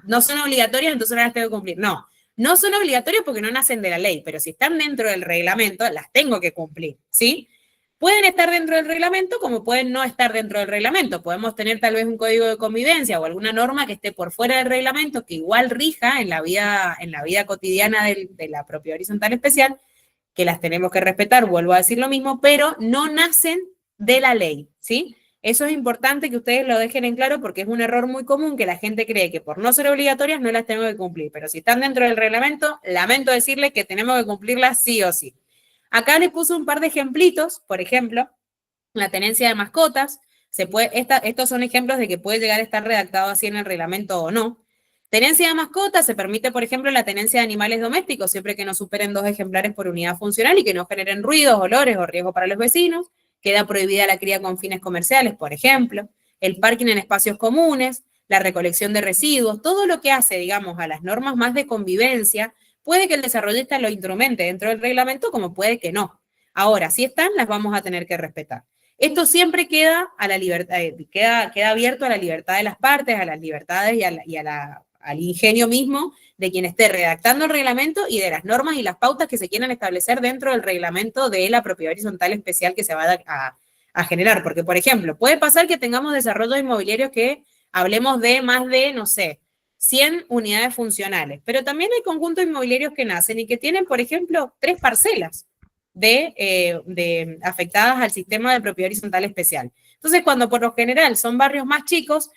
no son obligatorias, entonces no las tengo que cumplir. No, no son obligatorias porque no nacen de la ley, pero si están dentro del reglamento, las tengo que cumplir, ¿sí? Pueden estar dentro del reglamento como pueden no estar dentro del reglamento. Podemos tener tal vez un código de convivencia o alguna norma que esté por fuera del reglamento que igual rija en la vida cotidiana de la propiedad horizontal especial, que las tenemos que respetar, vuelvo a decir lo mismo, pero no nacen de la ley, ¿sí? Eso es importante que ustedes lo dejen en claro porque es un error muy común que la gente cree que por no ser obligatorias no las tengo que cumplir, pero si están dentro del reglamento, lamento decirles que tenemos que cumplirlas sí o sí. Acá les puse un par de ejemplitos, por ejemplo, la tenencia de mascotas, estos son ejemplos de que puede llegar a estar redactado así en el reglamento o no. Tenencia de mascotas, se permite, por ejemplo, la tenencia de animales domésticos, siempre que no superen 2 ejemplares por unidad funcional y que no generen ruidos, olores o riesgo para los vecinos. Queda prohibida la cría con fines comerciales, por ejemplo. El parking en espacios comunes, la recolección de residuos, todo lo que hace, digamos, a las normas más de convivencia, puede que el desarrollista lo instrumente dentro del reglamento como puede que no. Ahora, si están, las vamos a tener que respetar. Esto siempre queda a la libertad, queda abierto a la libertad de las partes, a las libertades y al ingenio mismo de quien esté redactando el reglamento y de las normas y las pautas que se quieran establecer dentro del reglamento de la propiedad horizontal especial que se va a generar. Porque, por ejemplo, puede pasar que tengamos desarrollos inmobiliarios que hablemos de más de, no sé, 100 unidades funcionales, pero también hay conjuntos inmobiliarios que nacen y que tienen, por ejemplo, 3 parcelas afectadas al sistema de propiedad horizontal especial. Entonces, cuando por lo general son barrios más chicos,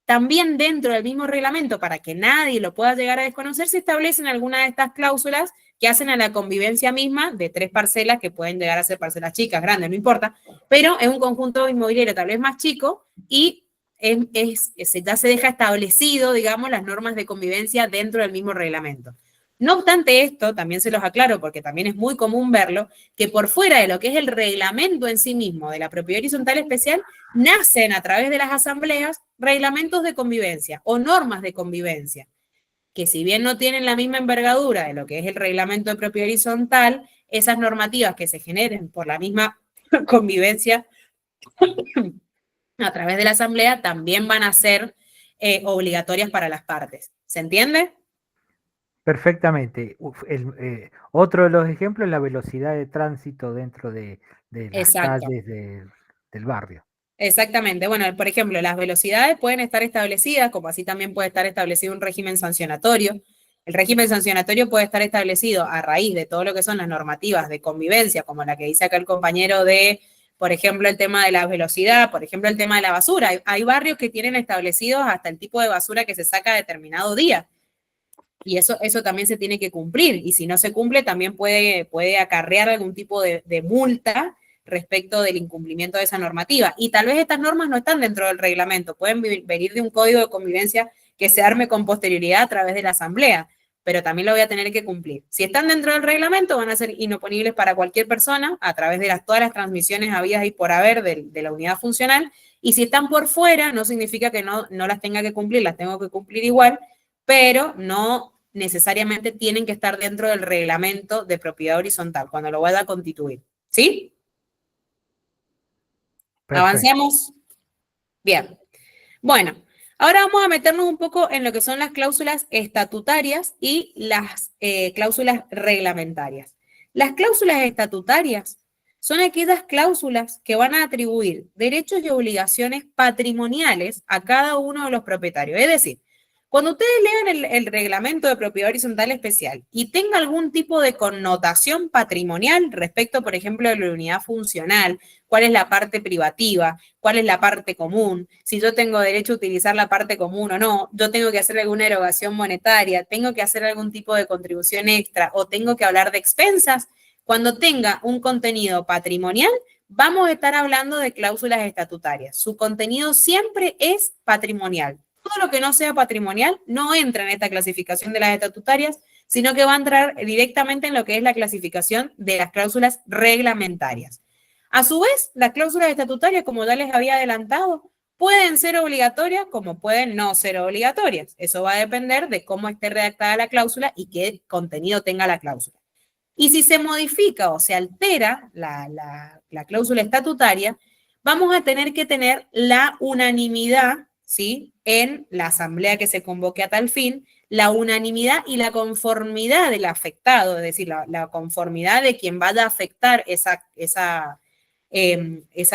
también dentro del mismo reglamento, para que nadie lo pueda llegar a desconocer, se establecen algunas de estas cláusulas que hacen a la convivencia misma de 3 parcelas, que pueden llegar a ser parcelas chicas, grandes, no importa, pero es un conjunto inmobiliario tal vez más chico y ya se deja establecido, digamos, las normas de convivencia dentro del mismo reglamento. No obstante esto, también se los aclaro porque también es muy común verlo, que por fuera de lo que es el reglamento en sí mismo de la propiedad horizontal especial, nacen a través de las asambleas reglamentos de convivencia o normas de convivencia, que si bien no tienen la misma envergadura de lo que es el reglamento de propiedad horizontal, esas normativas que se generen por la misma convivencia a través de la asamblea también van a ser obligatorias para las partes. ¿Se entiende? Perfectamente. Otro de los ejemplos es la velocidad de tránsito dentro de las Exacto. calles del barrio. Exactamente. Bueno, por ejemplo, las velocidades pueden estar establecidas, como así también puede estar establecido un régimen sancionatorio. El régimen sancionatorio puede estar establecido a raíz de todo lo que son las normativas de convivencia, como la que dice acá el compañero de, por ejemplo, el tema de la velocidad, por ejemplo, el tema de la basura. Hay barrios que tienen establecidos hasta el tipo de basura que se saca a determinado día. Y eso también se tiene que cumplir. Y si no se cumple, también puede acarrear algún tipo de multa respecto del incumplimiento de esa normativa. Y tal vez estas normas no están dentro del reglamento, pueden venir de un código de convivencia que se arme con posterioridad a través de la asamblea, pero también lo voy a tener que cumplir. Si están dentro del reglamento, van a ser inoponibles para cualquier persona a través de todas las transmisiones habidas y por haber de la unidad funcional. Y si están por fuera, no significa que no las tenga que cumplir, las tengo que cumplir igual, pero no necesariamente tienen que estar dentro del reglamento de propiedad horizontal cuando lo vaya a constituir. ¿Sí? Perfecto. ¿Avancemos? Bien. Bueno, ahora vamos a meternos un poco en lo que son las cláusulas estatutarias y las cláusulas reglamentarias. Las cláusulas estatutarias son aquellas cláusulas que van a atribuir derechos y obligaciones patrimoniales a cada uno de los propietarios. Es decir, cuando ustedes lean el reglamento de propiedad horizontal especial y tenga algún tipo de connotación patrimonial respecto, por ejemplo, de la unidad funcional, cuál es la parte privativa, cuál es la parte común, si yo tengo derecho a utilizar la parte común o no, yo tengo que hacer alguna erogación monetaria, tengo que hacer algún tipo de contribución extra o tengo que hablar de expensas, cuando tenga un contenido patrimonial, vamos a estar hablando de cláusulas estatutarias. Su contenido siempre es patrimonial. Todo lo que no sea patrimonial no entra en esta clasificación de las estatutarias, sino que va a entrar directamente en lo que es la clasificación de las cláusulas reglamentarias. A su vez, las cláusulas estatutarias, como ya les había adelantado, pueden ser obligatorias como pueden no ser obligatorias. Eso va a depender de cómo esté redactada la cláusula y qué contenido tenga la cláusula. Y si se modifica o se altera la cláusula estatutaria, vamos a tener que tener la unanimidad, ¿sí?, en la asamblea que se convoque a tal fin, la unanimidad y la conformidad del afectado, es decir, la conformidad de quien vaya a afectar esa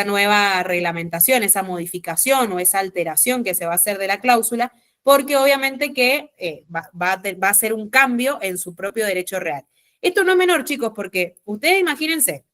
nueva reglamentación, esa modificación o esa alteración que se va a hacer de la cláusula, porque obviamente que va a ser un cambio en su propio derecho real. Esto no es menor, chicos, porque ustedes imagínense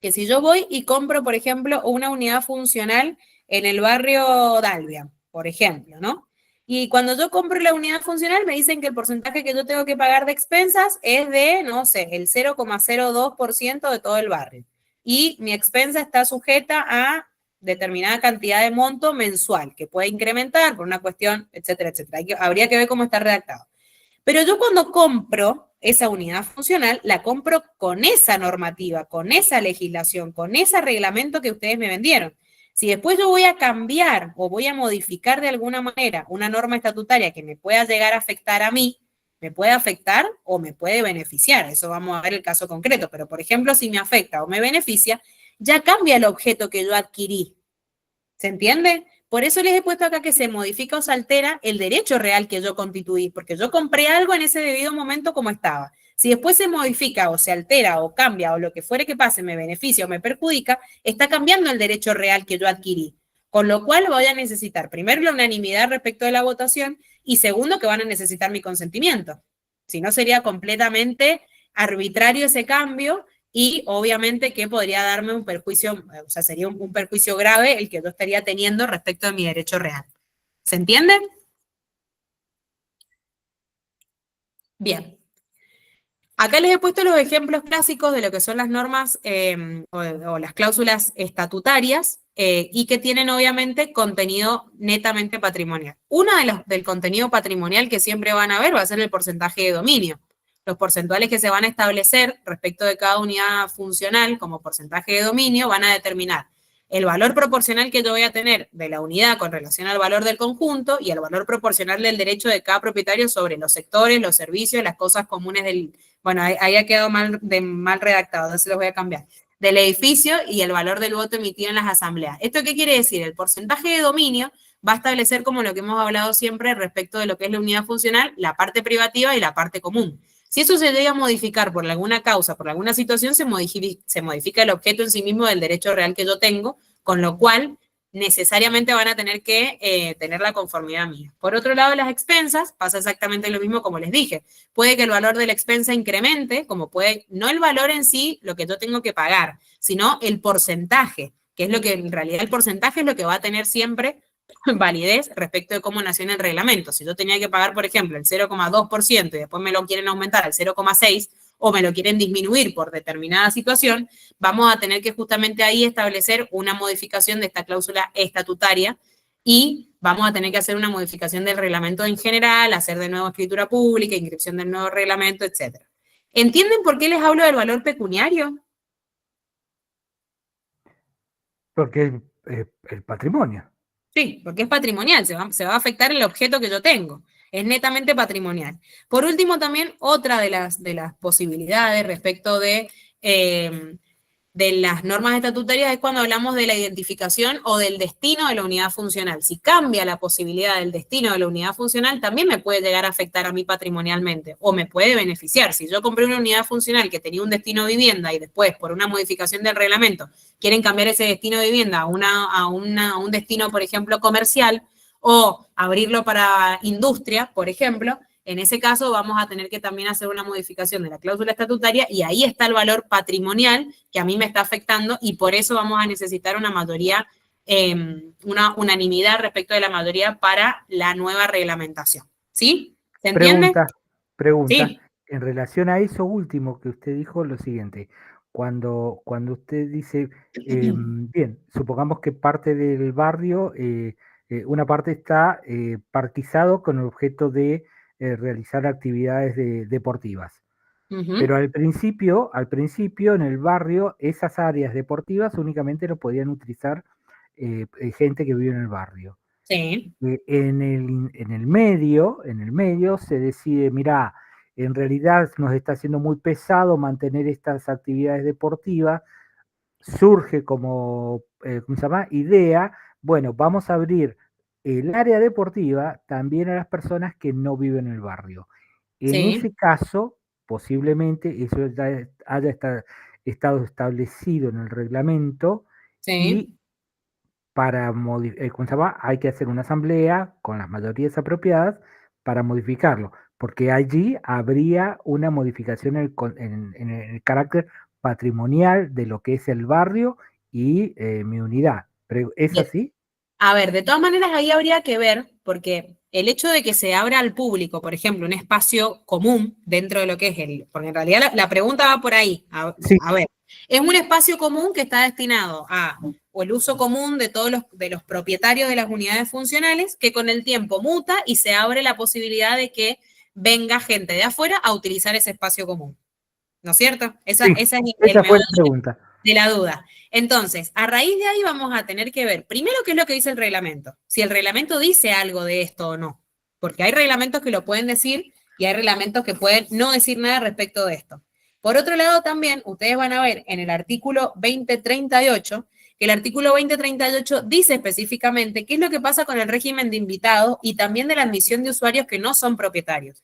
que si yo voy y compro, por ejemplo, una unidad funcional en el barrio Dalvia, por ejemplo, ¿no? Y cuando yo compro la unidad funcional me dicen que el porcentaje que yo tengo que pagar de expensas es de, no sé, el 0,02% de todo el barrio. Y mi expensa está sujeta a determinada cantidad de monto mensual, que puede incrementar por una cuestión, etcétera, etcétera. Habría que ver cómo está redactado. Pero yo cuando compro esa unidad funcional, la compro con esa normativa, con esa legislación, con ese reglamento que ustedes me vendieron. Si después yo voy a cambiar o voy a modificar de alguna manera una norma estatutaria que me pueda llegar a afectar a mí, me puede afectar o me puede beneficiar. Eso vamos a ver el caso concreto. Pero, por ejemplo, si me afecta o me beneficia, ya cambia el objeto que yo adquirí. ¿Se entiende? Por eso les he puesto acá que se modifica o se altera el derecho real que yo constituí, porque yo compré algo en ese debido momento como estaba. Si después se modifica o se altera o cambia o lo que fuere que pase me beneficia o me perjudica, está cambiando el derecho real que yo adquirí. Con lo cual voy a necesitar, primero, la unanimidad respecto de la votación y segundo, que van a necesitar mi consentimiento. Si no, sería completamente arbitrario ese cambio y obviamente que podría darme un perjuicio, o sea, sería un perjuicio grave el que yo estaría teniendo respecto de mi derecho real. ¿Se entiende? Bien. Acá les he puesto los ejemplos clásicos de lo que son las normas o las cláusulas estatutarias y que tienen obviamente contenido netamente patrimonial. Una del contenido patrimonial que siempre van a ver va a ser el porcentaje de dominio. los porcentuales que se van a establecer respecto de cada unidad funcional como porcentaje de dominio van a determinar el valor proporcional que yo voy a tener de la unidad con relación al valor del conjunto y el valor proporcional del derecho de cada propietario sobre los sectores, los servicios, las cosas comunes del... Bueno, ahí ha quedado mal redactado, entonces los voy a cambiar. Del edificio y el valor del voto emitido en las asambleas. ¿Esto qué quiere decir? El porcentaje de dominio va a establecer, como lo que hemos hablado siempre respecto de lo que es la unidad funcional, la parte privativa y la parte común. Si eso se debe a modificar por alguna causa, por alguna situación, se modifica el objeto en sí mismo del derecho real que yo tengo, con lo cual necesariamente van a tener que tener la conformidad mía. Por otro lado, las expensas, pasa exactamente lo mismo como les dije. Puede que el valor de la expensa incremente, como puede, no el valor en sí, lo que yo tengo que pagar, sino el porcentaje, que es lo que en realidad el porcentaje es lo que va a tener siempre validez respecto de cómo nació en el reglamento. Si yo tenía que pagar, por ejemplo, el 0,2% y después me lo quieren aumentar al 0,6% o me lo quieren disminuir por determinada situación, vamos a tener que justamente ahí establecer una modificación de esta cláusula estatutaria y vamos a tener que hacer una modificación del reglamento en general, hacer de nuevo escritura pública, inscripción del nuevo reglamento, etc. ¿Entienden por qué les hablo del valor pecuniario? Porque es el patrimonio. Sí, porque es patrimonial, se va a afectar el objeto que yo tengo. Es netamente patrimonial. Por último, también otra de las posibilidades respecto de las normas estatutarias es cuando hablamos de la identificación o del destino de la unidad funcional. Si cambia la posibilidad del destino de la unidad funcional, también me puede llegar a afectar a mí patrimonialmente o me puede beneficiar. Si yo compré una unidad funcional que tenía un destino vivienda y después, por una modificación del reglamento, quieren cambiar ese destino de vivienda a un destino, por ejemplo, comercial o abrirlo para industria, por ejemplo, en ese caso vamos a tener que también hacer una modificación de la cláusula estatutaria y ahí está el valor patrimonial que a mí me está afectando y por eso vamos a necesitar una mayoría, una unanimidad respecto de la mayoría para la nueva reglamentación. ¿Sí? ¿Se entiende? Pregunta. Sí. En relación a eso último que usted dijo, lo siguiente. Cuando usted dice, bien, supongamos que parte del barrio, una parte está partizado con el objeto de realizar actividades deportivas. Pero al principio en el barrio, esas áreas deportivas únicamente lo podían utilizar gente que vive en el barrio. Sí. En el medio se decide, mirá, en realidad nos está haciendo muy pesado mantener estas actividades deportivas, surge como, ¿cómo se llama? Idea, bueno, vamos a abrir el área deportiva también a las personas que no viven en el barrio. En ese caso, posiblemente eso ya haya estado establecido en el reglamento y para ¿cómo se llama? Hay que hacer una asamblea con las mayorías apropiadas para modificarlo, porque allí habría una modificación en el carácter patrimonial de lo que es el barrio y mi unidad. ¿Es así? A ver, de todas maneras ahí habría que ver, porque el hecho de que se abra al público, por ejemplo, un espacio común dentro de lo que es porque en realidad la pregunta va por ahí. Sí. A ver, es un espacio común que está destinado o el uso común de todos los propietarios de las unidades funcionales, que con el tiempo muta y se abre la posibilidad de que venga gente de afuera a utilizar ese espacio común. ¿No es cierto? Esa fue la pregunta. De la duda. Entonces, a raíz de ahí vamos a tener que ver, primero, qué es lo que dice el reglamento. Si el reglamento dice algo de esto o no. Porque hay reglamentos que lo pueden decir y hay reglamentos que pueden no decir nada respecto de esto. Por otro lado, también, ustedes van a ver en el artículo 2038, que el artículo 2038 dice específicamente qué es lo que pasa con el régimen de invitados y también de la admisión de usuarios que no son propietarios.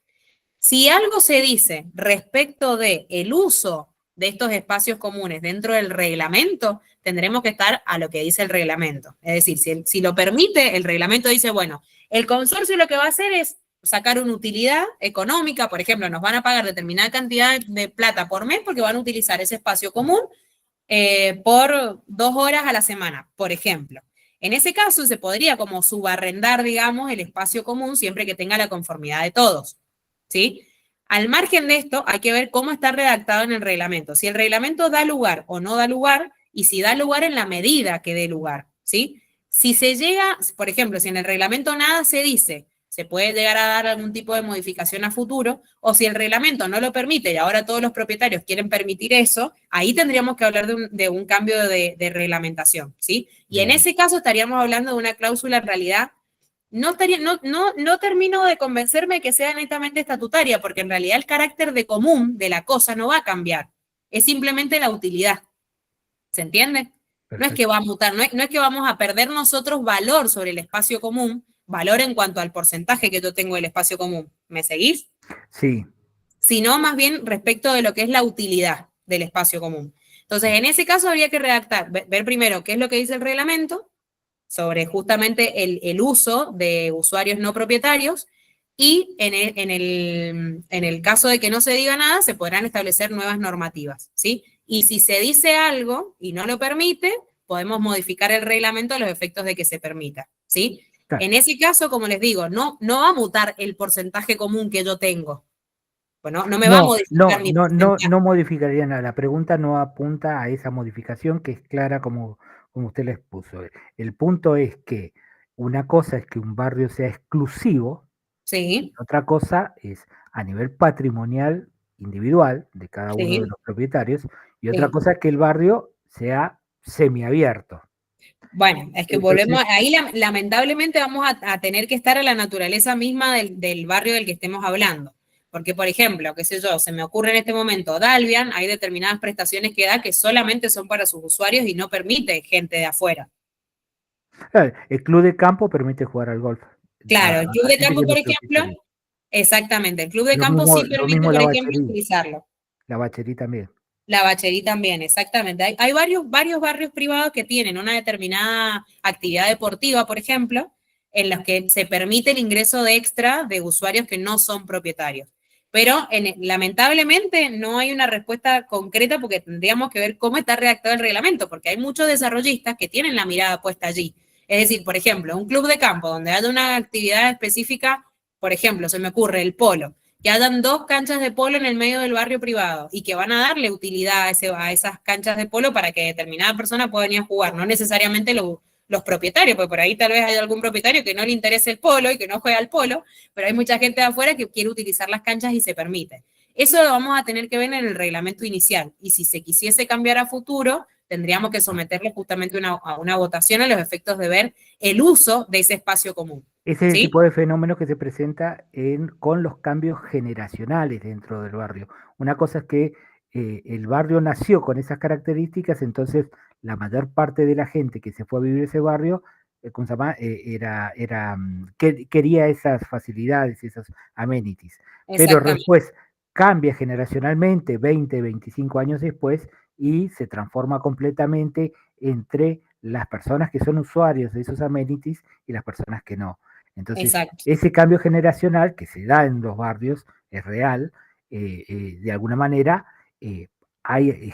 Si algo se dice respecto de el uso de estos espacios comunes dentro del reglamento, tendremos que estar a lo que dice el reglamento. Es decir, si lo permite, el reglamento dice, bueno, el consorcio lo que va a hacer es sacar una utilidad económica, por ejemplo, nos van a pagar determinada cantidad de plata por mes porque van a utilizar ese espacio común por 2 horas a la semana, por ejemplo. En ese caso, se podría como subarrendar, digamos, el espacio común siempre que tenga la conformidad de todos. ¿Sí? Al margen de esto, hay que ver cómo está redactado en el reglamento. Si el reglamento da lugar o no da lugar, y si da lugar en la medida que dé lugar, ¿sí? Si se llega, por ejemplo, si en el reglamento nada se dice se puede llegar a dar algún tipo de modificación a futuro, o si el reglamento no lo permite y ahora todos los propietarios quieren permitir eso, ahí tendríamos que hablar de un cambio de reglamentación, ¿sí? Y en ese caso estaríamos hablando de una cláusula en realidad. No termino de convencerme que sea netamente estatutaria, porque en realidad el carácter de común de la cosa no va a cambiar. Es simplemente la utilidad. ¿Se entiende? Perfecto. No es que va a mutar, no es que vamos a perder nosotros valor sobre el espacio común, valor en cuanto al porcentaje que yo tengo del espacio común. ¿Me seguís? Sí. Sino más bien respecto de lo que es la utilidad del espacio común. Entonces, en ese caso habría que redactar, ver primero qué es lo que dice el reglamento sobre justamente el uso de usuarios no propietarios, y en el caso de que no se diga nada, se podrán establecer nuevas normativas, ¿sí? Y si se dice algo y no lo permite, podemos modificar el reglamento a los efectos de que se permita, ¿sí? Claro. En ese caso, como les digo, no va a mutar el porcentaje común que yo tengo. Bueno, no me va a modificar mi porcentaje. No modificaría nada. La pregunta no apunta a esa modificación, que es clara como usted la expuso. El punto es que una cosa es que un barrio sea exclusivo, sí. Otra cosa es a nivel patrimonial individual de cada uno de los propietarios, y otra cosa es que el barrio sea semiabierto. Bueno, es que volvemos, ahí lamentablemente vamos a tener que estar a la naturaleza misma del barrio del que estemos hablando. Porque, por ejemplo, qué sé yo, se me ocurre en este momento, Dalvian, hay determinadas prestaciones que da que solamente son para sus usuarios y no permite gente de afuera. El club de campo permite jugar al golf. Claro, el club de campo, por ejemplo, exactamente, el club de campo sí permite, por ejemplo, utilizarlo. La bachería también. La bachería también, exactamente. Hay varios barrios privados que tienen una determinada actividad deportiva, por ejemplo, en los que se permite el ingreso de extra de usuarios que no son propietarios. Pero lamentablemente no hay una respuesta concreta, porque tendríamos que ver cómo está redactado el reglamento, porque hay muchos desarrollistas que tienen la mirada puesta allí. Es decir, por ejemplo, un club de campo donde haya una actividad específica, por ejemplo, se me ocurre el polo, que hayan 2 canchas de polo en el medio del barrio privado y que van a darle utilidad a esas canchas de polo para que determinada persona pueda venir a jugar, no necesariamente los propietarios, porque por ahí tal vez hay algún propietario que no le interese el polo y que no juega al polo, pero hay mucha gente de afuera que quiere utilizar las canchas y se permite. Eso lo vamos a tener que ver en el reglamento inicial, y si se quisiese cambiar a futuro, tendríamos que someterlo justamente a una votación a los efectos de ver el uso de ese espacio común. Ese es el tipo de fenómeno que se presenta con los cambios generacionales dentro del barrio. Una cosa es que el barrio nació con esas características, entonces la mayor parte de la gente que se fue a vivir ese barrio, quería esas facilidades, esas amenities. Pero después cambia generacionalmente 20, 25 años después y se transforma completamente entre las personas que son usuarios de esos amenities y las personas que no. Entonces, ese cambio generacional que se da en los barrios es real, de alguna manera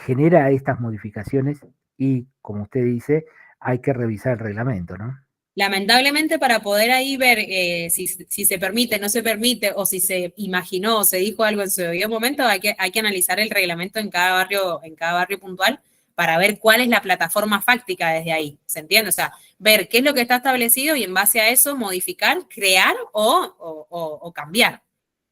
genera estas modificaciones y, como usted dice, hay que revisar el reglamento, ¿no? Lamentablemente, para poder ahí ver si se permite, no se permite, o si se imaginó o se dijo algo en su debido momento, hay que analizar el reglamento en cada barrio puntual para ver cuál es la plataforma fáctica desde ahí, ¿se entiende? O sea, ver qué es lo que está establecido y en base a eso modificar, crear o cambiar.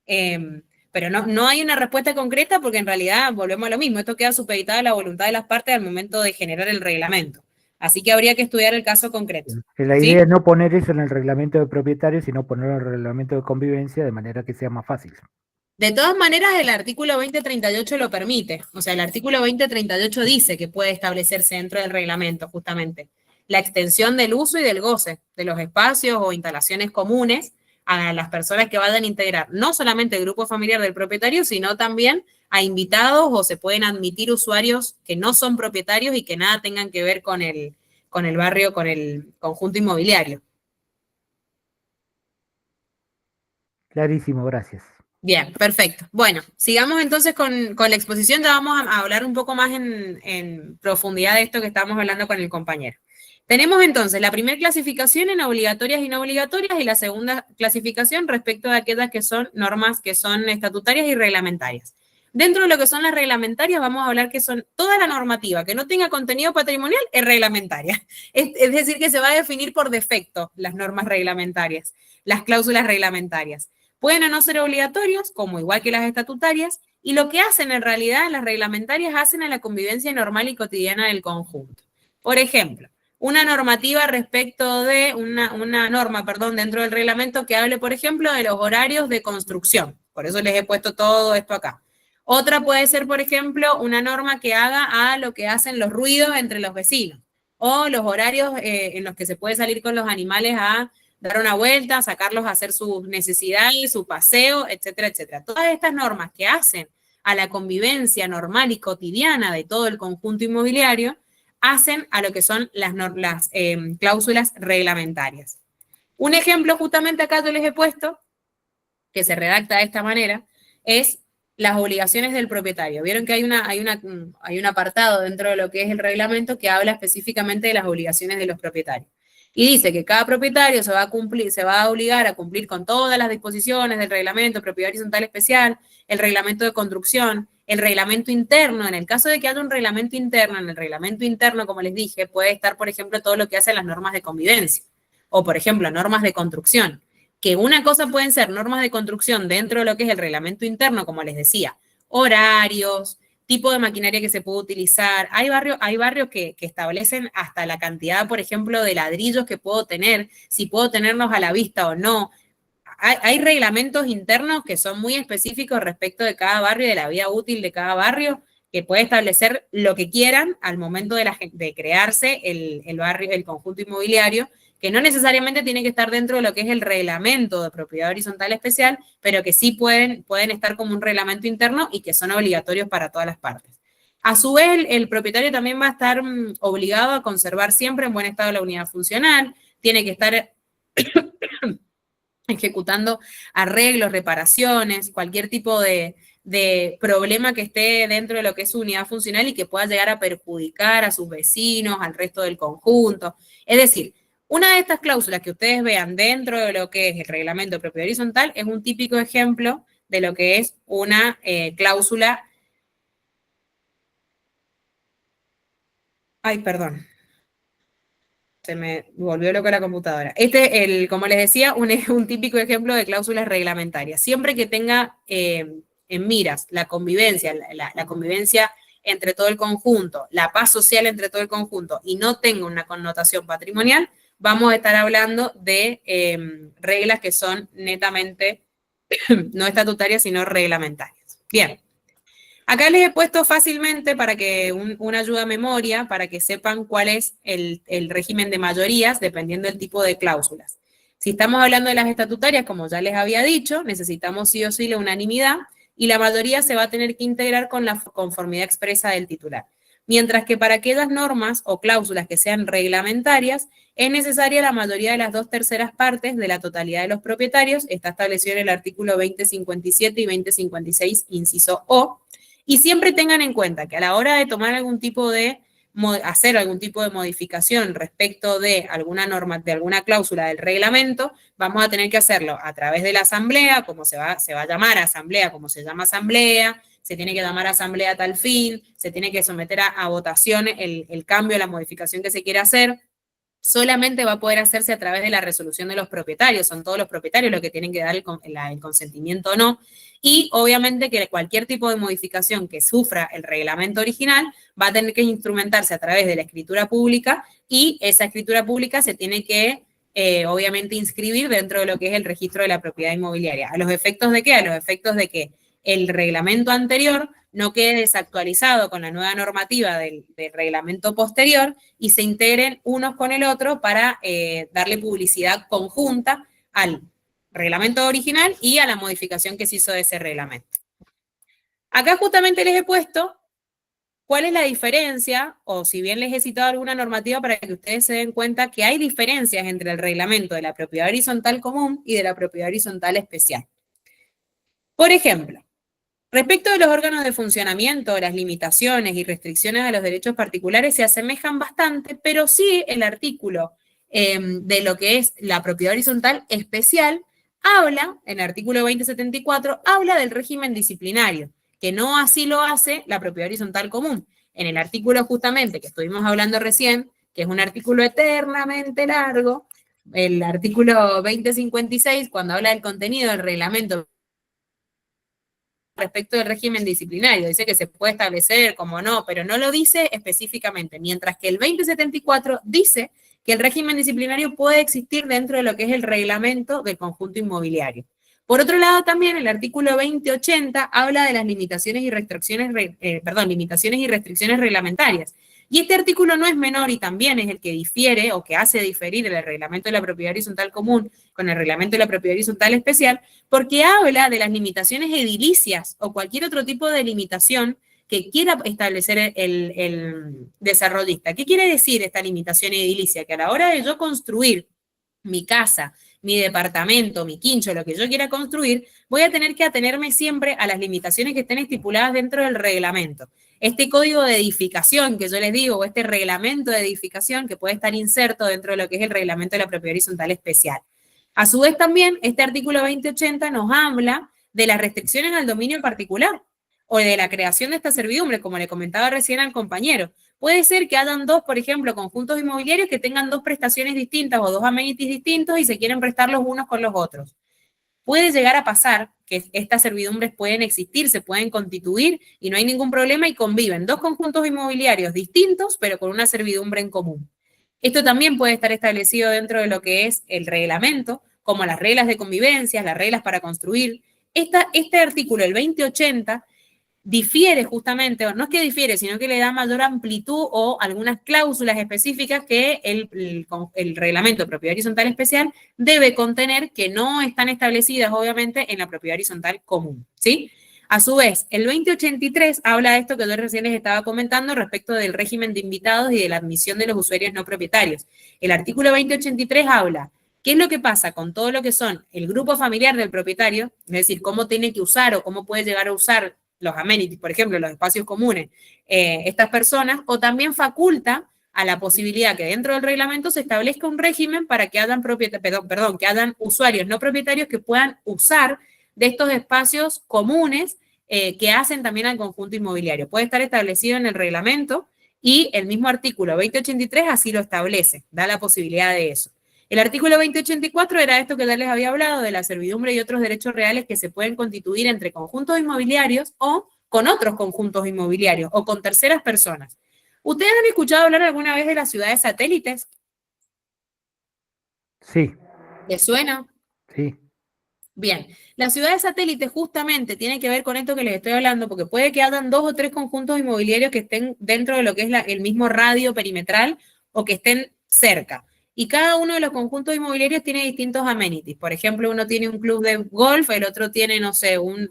Pero no hay una respuesta concreta, porque en realidad volvemos a lo mismo, esto queda supeditado a la voluntad de las partes al momento de generar el reglamento. Así que habría que estudiar el caso concreto. La idea es no poner eso en el reglamento de propietarios, sino ponerlo en el reglamento de convivencia de manera que sea más fácil. De todas maneras, el artículo 2038 lo permite. O sea, el artículo 2038 dice que puede establecerse dentro del reglamento justamente la extensión del uso y del goce de los espacios o instalaciones comunes a las personas que vayan a integrar no solamente el grupo familiar del propietario, sino también a invitados, o se pueden admitir usuarios que no son propietarios y que nada tengan que ver con el barrio, con el conjunto inmobiliario. Clarísimo, gracias. Bien, perfecto. Bueno, sigamos entonces con la exposición. Ya vamos a hablar un poco más en profundidad de esto que estábamos hablando con el compañero. Tenemos entonces la primera clasificación en obligatorias y no obligatorias, y la segunda clasificación respecto de aquellas que son normas que son estatutarias y reglamentarias. Dentro de lo que son las reglamentarias, vamos a hablar que son toda la normativa que no tenga contenido patrimonial es reglamentaria. Es decir, que se va a definir por defecto las normas reglamentarias, las cláusulas reglamentarias. Pueden o no ser obligatorios, como igual que las estatutarias, y lo que hacen en realidad las reglamentarias hacen a la convivencia normal y cotidiana del conjunto. Por ejemplo, una normativa respecto de una norma, dentro del reglamento que hable, por ejemplo, de los horarios de construcción. Por eso les he puesto todo esto acá. Otra puede ser, por ejemplo, una norma que haga a lo que hacen los ruidos entre los vecinos o los horarios en los que se puede salir con los animales a dar una vuelta, sacarlos a hacer sus necesidades, su paseo, etcétera, etcétera. Todas estas normas que hacen a la convivencia normal y cotidiana de todo el conjunto inmobiliario hacen a lo que son las cláusulas reglamentarias. Un ejemplo justamente acá yo les he puesto, que se redacta de esta manera, es las obligaciones del propietario. Vieron que hay un apartado dentro de lo que es el reglamento que habla específicamente de las obligaciones de los propietarios. Y dice que cada propietario se va a obligar a cumplir con todas las disposiciones del reglamento, propiedad horizontal especial, el reglamento de construcción, el reglamento interno. En el caso de que haya un reglamento interno, en el reglamento interno, como les dije, puede estar, por ejemplo, todo lo que hacen las normas de convivencia. O, por ejemplo, normas de construcción. Que una cosa pueden ser normas de construcción dentro de lo que es el reglamento interno, como les decía, horarios, tipo de maquinaria que se puede utilizar. Hay barrios que establecen hasta la cantidad, por ejemplo, de ladrillos que puedo tener, si puedo tenerlos a la vista o no. Hay reglamentos internos que son muy específicos respecto de cada barrio, de la vida útil de cada barrio, que puede establecer lo que quieran al momento de crearse el barrio, el conjunto inmobiliario, que no necesariamente tiene que estar dentro de lo que es el reglamento de propiedad horizontal especial, pero que sí pueden estar como un reglamento interno y que son obligatorios para todas las partes. A su vez, el propietario también va a estar obligado a conservar siempre en buen estado la unidad funcional, tiene que estar ejecutando arreglos, reparaciones, cualquier tipo de problema que esté dentro de lo que es su unidad funcional y que pueda llegar a perjudicar a sus vecinos, al resto del conjunto. Es decir, una de estas cláusulas que ustedes vean dentro de lo que es el reglamento de propiedad horizontal es un típico ejemplo de lo que es una cláusula. Ay, perdón. Se me volvió loca la computadora. Como les decía, un típico ejemplo de cláusulas reglamentarias. Siempre que tenga en miras la convivencia, la convivencia entre todo el conjunto, la paz social entre todo el conjunto y no tenga una connotación patrimonial, vamos a estar hablando de reglas que son netamente no estatutarias, sino reglamentarias. Bien. Acá les he puesto fácilmente para que una ayuda a memoria, para que sepan cuál es el régimen de mayorías, dependiendo del tipo de cláusulas. Si estamos hablando de las estatutarias, como ya les había dicho, necesitamos sí o sí la unanimidad y la mayoría se va a tener que integrar con la conformidad expresa del titular. Mientras que para aquellas normas o cláusulas que sean reglamentarias, es necesaria la mayoría de las 2/3 partes de la totalidad de los propietarios, está establecido en el artículo 2057 y 2056, inciso O, y siempre tengan en cuenta que a la hora de tomar hacer algún tipo de modificación respecto de alguna norma, de alguna cláusula del reglamento, vamos a tener que hacerlo a través de la asamblea, como se va a llamar asamblea, como se llama asamblea, se tiene que llamar asamblea a tal fin, se tiene que someter a votación el cambio, la modificación que se quiere hacer. Solamente va a poder hacerse a través de la resolución de los propietarios, son todos los propietarios los que tienen que dar el consentimiento o no, y obviamente que cualquier tipo de modificación que sufra el reglamento original va a tener que instrumentarse a través de la escritura pública y esa escritura pública se tiene que obviamente inscribir dentro de lo que es el registro de la propiedad inmobiliaria. ¿A los efectos de qué? A los efectos de que el reglamento anterior no quede desactualizado con la nueva normativa del reglamento posterior y se integren unos con el otro para darle publicidad conjunta al reglamento original y a la modificación que se hizo de ese reglamento. Acá justamente les he puesto cuál es la diferencia, o si bien les he citado alguna normativa para que ustedes se den cuenta que hay diferencias entre el reglamento de la propiedad horizontal común y de la propiedad horizontal especial. Por ejemplo, respecto de los órganos de funcionamiento, las limitaciones y restricciones a los derechos particulares se asemejan bastante, pero sí el artículo de lo que es la propiedad horizontal especial habla, en el artículo 2074, habla del régimen disciplinario, que no así lo hace la propiedad horizontal común. En el artículo justamente que estuvimos hablando recién, que es un artículo eternamente largo, el artículo 2056, cuando habla del contenido del reglamento respecto del régimen disciplinario, dice que se puede establecer como no, pero no lo dice específicamente, mientras que el 2074 dice que el régimen disciplinario puede existir dentro de lo que es el reglamento del conjunto inmobiliario. Por otro lado, también el artículo 2080 habla de las limitaciones y restricciones, limitaciones y restricciones reglamentarias. Y este artículo no es menor y también es el que difiere o que hace diferir el reglamento de la propiedad horizontal común con el reglamento de la propiedad horizontal especial, porque habla de las limitaciones edilicias o cualquier otro tipo de limitación que quiera establecer el desarrollista. ¿Qué quiere decir esta limitación edilicia? Que a la hora de yo construir mi casa, mi departamento, mi quincho, lo que yo quiera construir, voy a tener que atenerme siempre a las limitaciones que estén estipuladas dentro del reglamento. Este código de edificación que yo les digo, o este reglamento de edificación que puede estar inserto dentro de lo que es el reglamento de la propiedad horizontal especial. A su vez también, este artículo 2080 nos habla de las restricciones al dominio particular o de la creación de esta servidumbre, como le comentaba recién al compañero. Puede ser que hayan dos, por ejemplo, conjuntos inmobiliarios que tengan dos prestaciones distintas o dos amenities distintos y se quieren prestar los unos con los otros. Puede llegar a pasar que estas servidumbres pueden existir, se pueden constituir y no hay ningún problema y conviven dos conjuntos inmobiliarios distintos, pero con una servidumbre en común. Esto también puede estar establecido dentro de lo que es el reglamento, como las reglas de convivencia, las reglas para construir. Este artículo, el 2080, difiere justamente, o no es que difiere, sino que le da mayor amplitud o algunas cláusulas específicas que el reglamento de propiedad horizontal especial debe contener que no están establecidas, obviamente, en la propiedad horizontal común, ¿sí? A su vez, el 2083 habla de esto que yo recién les estaba comentando respecto del régimen de invitados y de la admisión de los usuarios no propietarios. El artículo 2083 habla qué es lo que pasa con todo lo que son el grupo familiar del propietario, es decir, cómo tiene que usar o cómo puede llegar a usar los amenities, por ejemplo, los espacios comunes, estas personas, o también faculta a la posibilidad que dentro del reglamento se establezca un régimen para que hayan que hayan usuarios no propietarios que puedan usar de estos espacios comunes que hacen también al conjunto inmobiliario. Puede estar establecido en el reglamento y el mismo artículo 2083 así lo establece, da la posibilidad de eso. El artículo 2084 era esto que ya les había hablado, de la servidumbre y otros derechos reales que se pueden constituir entre conjuntos inmobiliarios o con otros conjuntos inmobiliarios o con terceras personas. ¿Ustedes han escuchado hablar alguna vez de las ciudades satélites? Sí. ¿Les suena? Sí. Bien, las ciudades satélites justamente tienen que ver con esto que les estoy hablando, porque puede que hagan 2 o 3 conjuntos inmobiliarios que estén dentro de lo que es el mismo radio perimetral o que estén cerca. Y cada uno de los conjuntos inmobiliarios tiene distintos amenities. Por ejemplo, uno tiene un club de golf, el otro tiene, no sé, un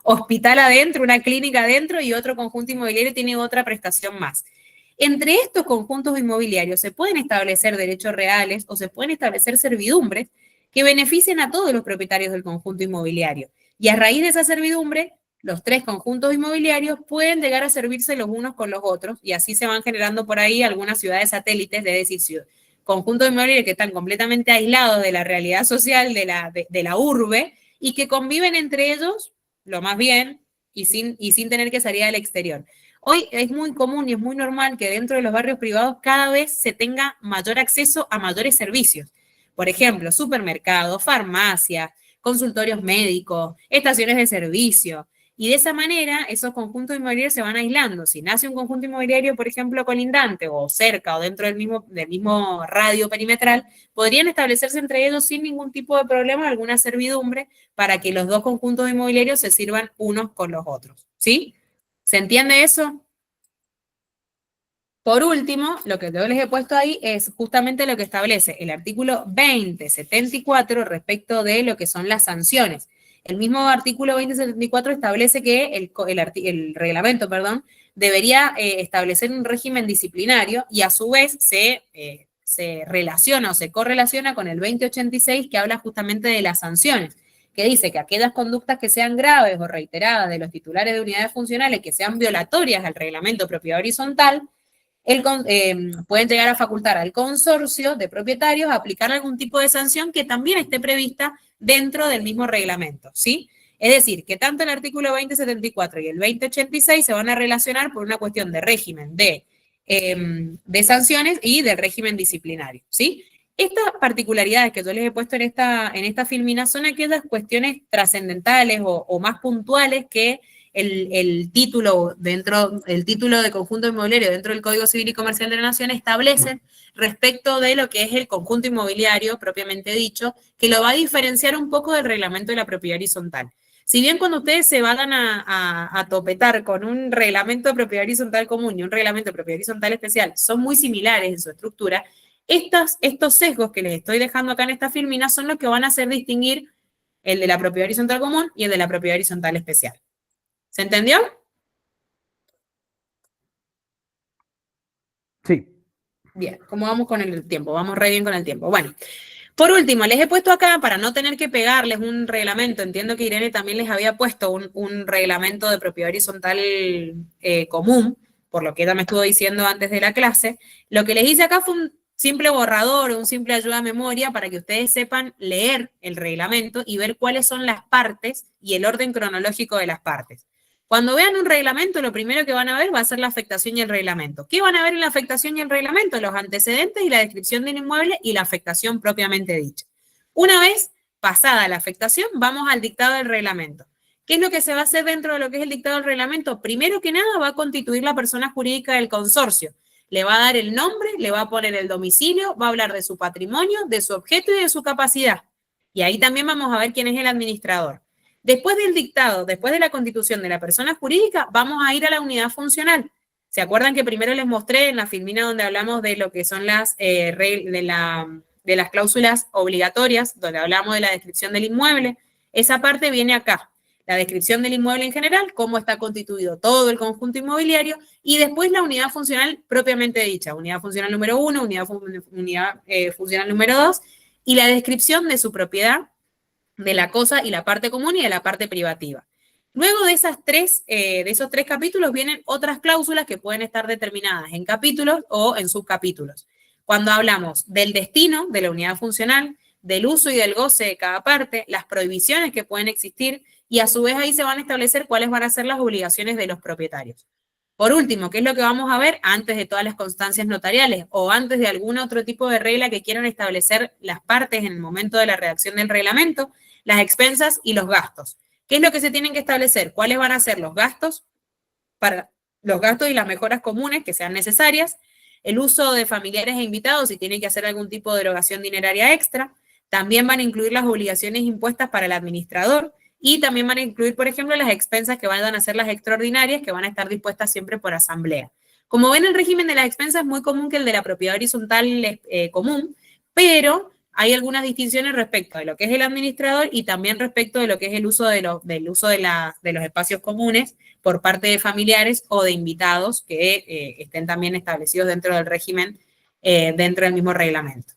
hospital adentro, una clínica adentro y otro conjunto inmobiliario tiene otra prestación más. Entre estos conjuntos inmobiliarios se pueden establecer derechos reales o se pueden establecer servidumbres que beneficien a todos los propietarios del conjunto inmobiliario. Y a raíz de esa servidumbre, los 3 conjuntos inmobiliarios pueden llegar a servirse los unos con los otros y así se van generando por ahí algunas ciudades satélites, es decir, conjuntos inmobiliarios que están completamente aislados de la realidad social de la urbe y que conviven entre ellos lo más bien y sin tener que salir al exterior. Hoy es muy común y es muy normal que dentro de los barrios privados cada vez se tenga mayor acceso a mayores servicios. Por ejemplo, supermercados, farmacias, consultorios médicos, estaciones de servicio. Y de esa manera, esos conjuntos inmobiliarios se van aislando. Si nace un conjunto inmobiliario, por ejemplo, colindante o cerca o dentro del mismo radio perimetral, podrían establecerse entre ellos sin ningún tipo de problema alguna servidumbre para que los 2 conjuntos inmobiliarios se sirvan unos con los otros. ¿Sí? ¿Se entiende eso? Por último, lo que yo les he puesto ahí es justamente lo que establece el artículo 2074 respecto de lo que son las sanciones. El mismo artículo 2074 establece que el reglamento, debería establecer un régimen disciplinario y a su vez se relaciona o se correlaciona con el 2086 que habla justamente de las sanciones, que dice que aquellas conductas que sean graves o reiteradas de los titulares de unidades funcionales que sean violatorias al reglamento de propiedad horizontal, pueden llegar a facultar al consorcio de propietarios a aplicar algún tipo de sanción que también esté prevista dentro del mismo reglamento, ¿sí? Es decir, que tanto el artículo 2074 y el 2086 se van a relacionar por una cuestión de régimen de sanciones y del régimen disciplinario, ¿sí? Estas particularidades que yo les he puesto en esta filmina son aquellas cuestiones trascendentales o más puntuales que el título de conjunto inmobiliario dentro del Código Civil y Comercial de la Nación establece respecto de lo que es el conjunto inmobiliario propiamente dicho, que lo va a diferenciar un poco del reglamento de la propiedad horizontal. Si bien cuando ustedes se van a topetar con un reglamento de propiedad horizontal común y un reglamento de propiedad horizontal especial, son muy similares en su estructura, estos sesgos que les estoy dejando acá en esta filmina son los que van a hacer distinguir el de la propiedad horizontal común y el de la propiedad horizontal especial. ¿Se entendió? Sí. Bien, ¿cómo vamos con el tiempo? Vamos re bien con el tiempo. Bueno, por último, les he puesto acá, para no tener que pegarles un reglamento, entiendo que Irene también les había puesto un reglamento de propiedad horizontal común, por lo que ella me estuvo diciendo antes de la clase. Lo que les hice acá fue un simple borrador, un simple ayuda a memoria para que ustedes sepan leer el reglamento y ver cuáles son las partes y el orden cronológico de las partes. Cuando vean un reglamento, lo primero que van a ver va a ser la afectación y el reglamento. ¿Qué van a ver en la afectación y el reglamento? Los antecedentes y la descripción del inmueble y la afectación propiamente dicha. Una vez pasada la afectación, vamos al dictado del reglamento. ¿Qué es lo que se va a hacer dentro de lo que es el dictado del reglamento? Primero que nada va a constituir la persona jurídica del consorcio. Le va a dar el nombre, le va a poner el domicilio, va a hablar de su patrimonio, de su objeto y de su capacidad. Y ahí también vamos a ver quién es el administrador. Después del dictado, después de la constitución de la persona jurídica, vamos a ir a la unidad funcional. ¿Se acuerdan que primero les mostré en la filmina donde hablamos de lo que son las cláusulas obligatorias, donde hablamos de la descripción del inmueble? Esa parte viene acá. La descripción del inmueble en general, cómo está constituido todo el conjunto inmobiliario, y después la unidad funcional propiamente dicha, unidad funcional número 1, unidad funcional número 2, y la descripción de su propiedad, de la cosa y la parte común y de la parte privativa. Luego de esos tres capítulos vienen otras cláusulas que pueden estar determinadas en capítulos o en subcapítulos. Cuando hablamos del destino de la unidad funcional, del uso y del goce de cada parte, las prohibiciones que pueden existir y a su vez ahí se van a establecer cuáles van a ser las obligaciones de los propietarios. Por último, ¿qué es lo que vamos a ver antes de todas las constancias notariales o antes de algún otro tipo de regla que quieran establecer las partes en el momento de la redacción del reglamento? Las expensas y los gastos. ¿Qué es lo que se tienen que establecer? ¿Cuáles van a ser los gastos y las mejoras comunes que sean necesarias? El uso de familiares e invitados si tienen que hacer algún tipo de erogación dineraria extra. También van a incluir las obligaciones impuestas para el administrador y también van a incluir, por ejemplo, las expensas que vayan a ser las extraordinarias que van a estar dispuestas siempre por asamblea. Como ven, el régimen de las expensas es muy común que el de la propiedad horizontal común, pero hay algunas distinciones respecto de lo que es el administrador y también respecto de lo que es el uso de los espacios comunes por parte de familiares o de invitados que estén también establecidos dentro del régimen, dentro del mismo reglamento.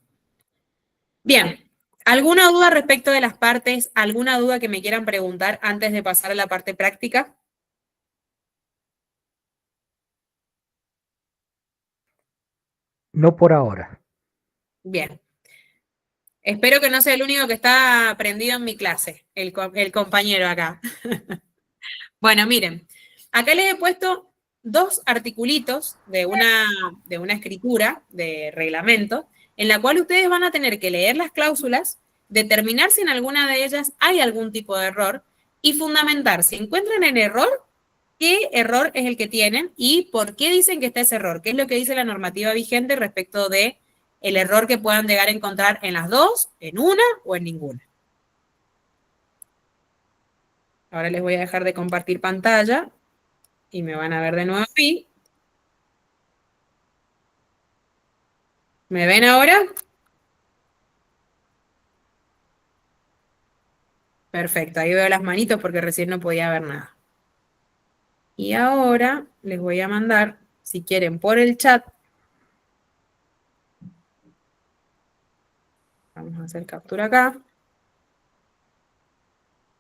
Bien, ¿alguna duda respecto de las partes? ¿Alguna duda que me quieran preguntar antes de pasar a la parte práctica? No por ahora. Bien. Espero que no sea el único que está prendido en mi clase, el compañero acá. Bueno, miren, acá les he puesto dos articulitos de una escritura de reglamento, en la cual ustedes van a tener que leer las cláusulas, determinar si en alguna de ellas hay algún tipo de error y fundamentar si encuentran el error, qué error es el que tienen y por qué dicen que está ese error, qué es lo que dice la normativa vigente respecto de el error que puedan llegar a encontrar en las dos, en una o en ninguna. Ahora les voy a dejar de compartir pantalla y me van a ver de nuevo aquí. ¿Me ven ahora? Perfecto, ahí veo las manitos porque recién no podía ver nada. Y ahora les voy a mandar, si quieren, por el chat. Vamos a hacer captura acá.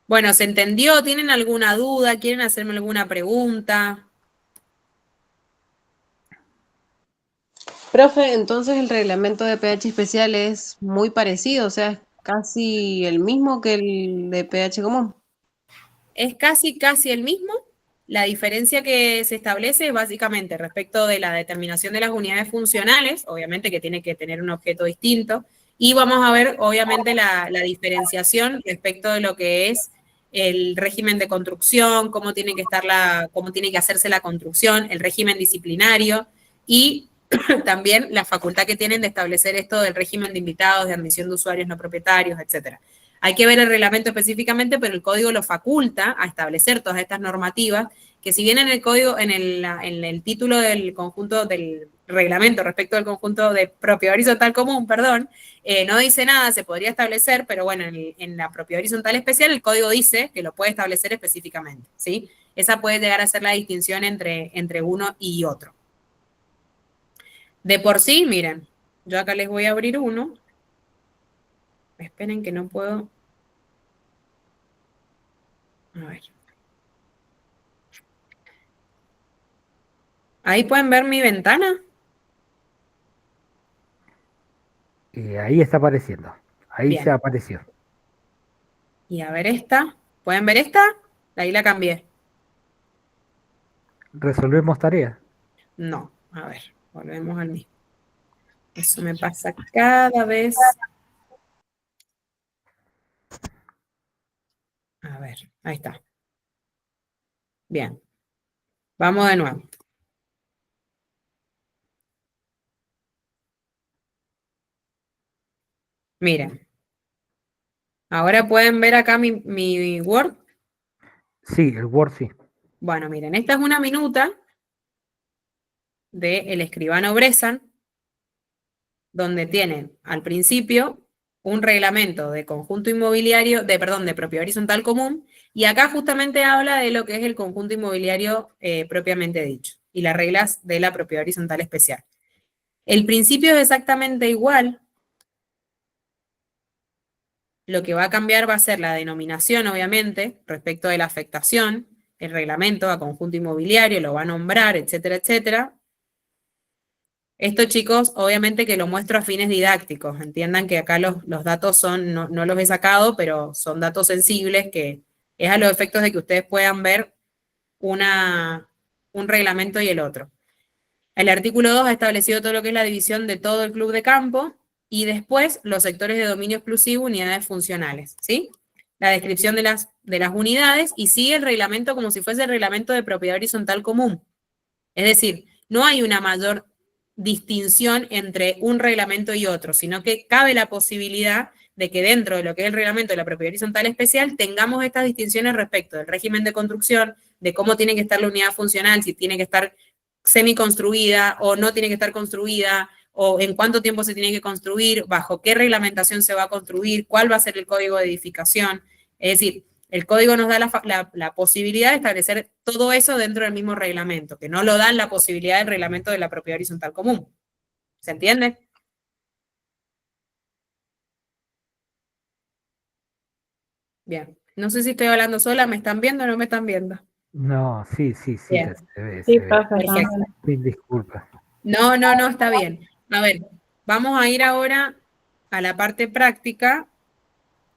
Bueno, ¿se entendió? ¿Tienen alguna duda? ¿Quieren hacerme alguna pregunta? Profe, entonces el reglamento de pH especial es muy parecido, o sea, es casi el mismo que el de pH común. es casi el mismo. La diferencia que se establece es básicamente respecto de la determinación de las unidades funcionales, obviamente que tiene que tener un objeto distinto, y vamos a ver obviamente la diferenciación respecto de lo que es el régimen de construcción, cómo tiene que hacerse la construcción, el régimen disciplinario y también la facultad que tienen de establecer esto del régimen de invitados, de admisión de usuarios no propietarios, etcétera. Hay que ver el reglamento específicamente, pero el código lo faculta a establecer todas estas normativas, que si bien en el código, en el título del conjunto del reglamento respecto al conjunto de propiedad horizontal común, perdón, no dice nada, se podría establecer, pero bueno, en la propiedad horizontal especial el código dice que lo puede establecer específicamente, ¿sí? Esa puede llegar a ser la distinción entre uno y otro. De por sí, miren, yo acá les voy a abrir uno. Esperen que no puedo. A ver. Ahí pueden ver mi ventana. Ahí está apareciendo. Ahí Bien. se apareció. Y a ver esta. ¿Pueden ver esta? Ahí la cambié. ¿Resolvemos tarea? No. A ver, volvemos al mismo. Eso me pasa cada vez. A ver, ahí está. Bien. Vamos de nuevo. Miren. Ahora pueden ver acá mi Word. Sí, el Word sí. Bueno, miren, esta es una minuta del escribano Bresan, donde tienen al principio un reglamento de conjunto inmobiliario, de propiedad horizontal común, y acá justamente habla de lo que es el conjunto inmobiliario propiamente dicho, y las reglas de la propiedad horizontal especial. El principio es exactamente igual. Lo que va a cambiar va a ser la denominación, obviamente, respecto de la afectación, el reglamento a conjunto inmobiliario, lo va a nombrar, etcétera, etcétera. Esto, chicos, obviamente que lo muestro a fines didácticos. Entiendan que acá los datos son, no los he sacado, pero son datos sensibles que es a los efectos de que ustedes puedan ver un reglamento y el otro. El artículo 2 ha establecido todo lo que es la división de todo el club de campo y después los sectores de dominio exclusivo, unidades funcionales, ¿sí? La descripción de las unidades y sigue el reglamento como si fuese el reglamento de propiedad horizontal común. Es decir, no hay una mayor distinción entre un reglamento y otro, sino que cabe la posibilidad de que dentro de lo que es el reglamento de la propiedad horizontal especial tengamos estas distinciones respecto del régimen de construcción, de cómo tiene que estar la unidad funcional, si tiene que estar semi-construida o no tiene que estar construida, o en cuánto tiempo se tiene que construir, bajo qué reglamentación se va a construir, cuál va a ser el código de edificación. Es decir, el código nos da la posibilidad de establecer todo eso dentro del mismo reglamento, que no lo dan la posibilidad del reglamento de la propiedad horizontal común. ¿Se entiende? Bien. No sé si estoy hablando sola, ¿me están viendo o no me están viendo? No, sí, Bien. se ve, Sí, se ve. profe, Perfecto. también. Mil disculpas. No, está bien. A ver, vamos a ir ahora a la parte práctica.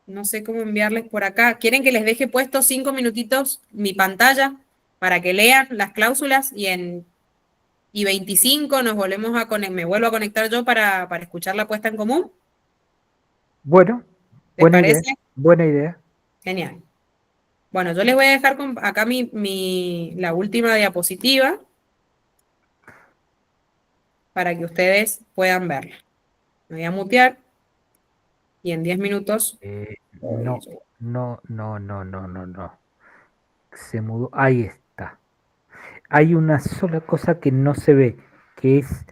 No sé cómo enviarles por acá. ¿Quieren que les deje puesto 5 minutitos mi pantalla para que lean las cláusulas y 25 nos volvemos me vuelvo a conectar yo para escuchar la puesta en común? Bueno, ¿Les buena idea. parece? Buena idea. Genial. Bueno, yo les voy a dejar acá la última diapositiva para que ustedes puedan verla. Me voy a mutear y en 10 minutos. No, no, no, no, no, no, no. Se mudó. Ahí está. Hay una sola cosa que no se ve, que es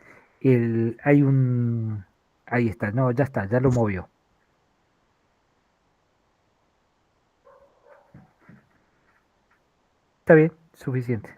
hay un, ahí está, no, ya está, ya lo movió. Está bien, suficiente.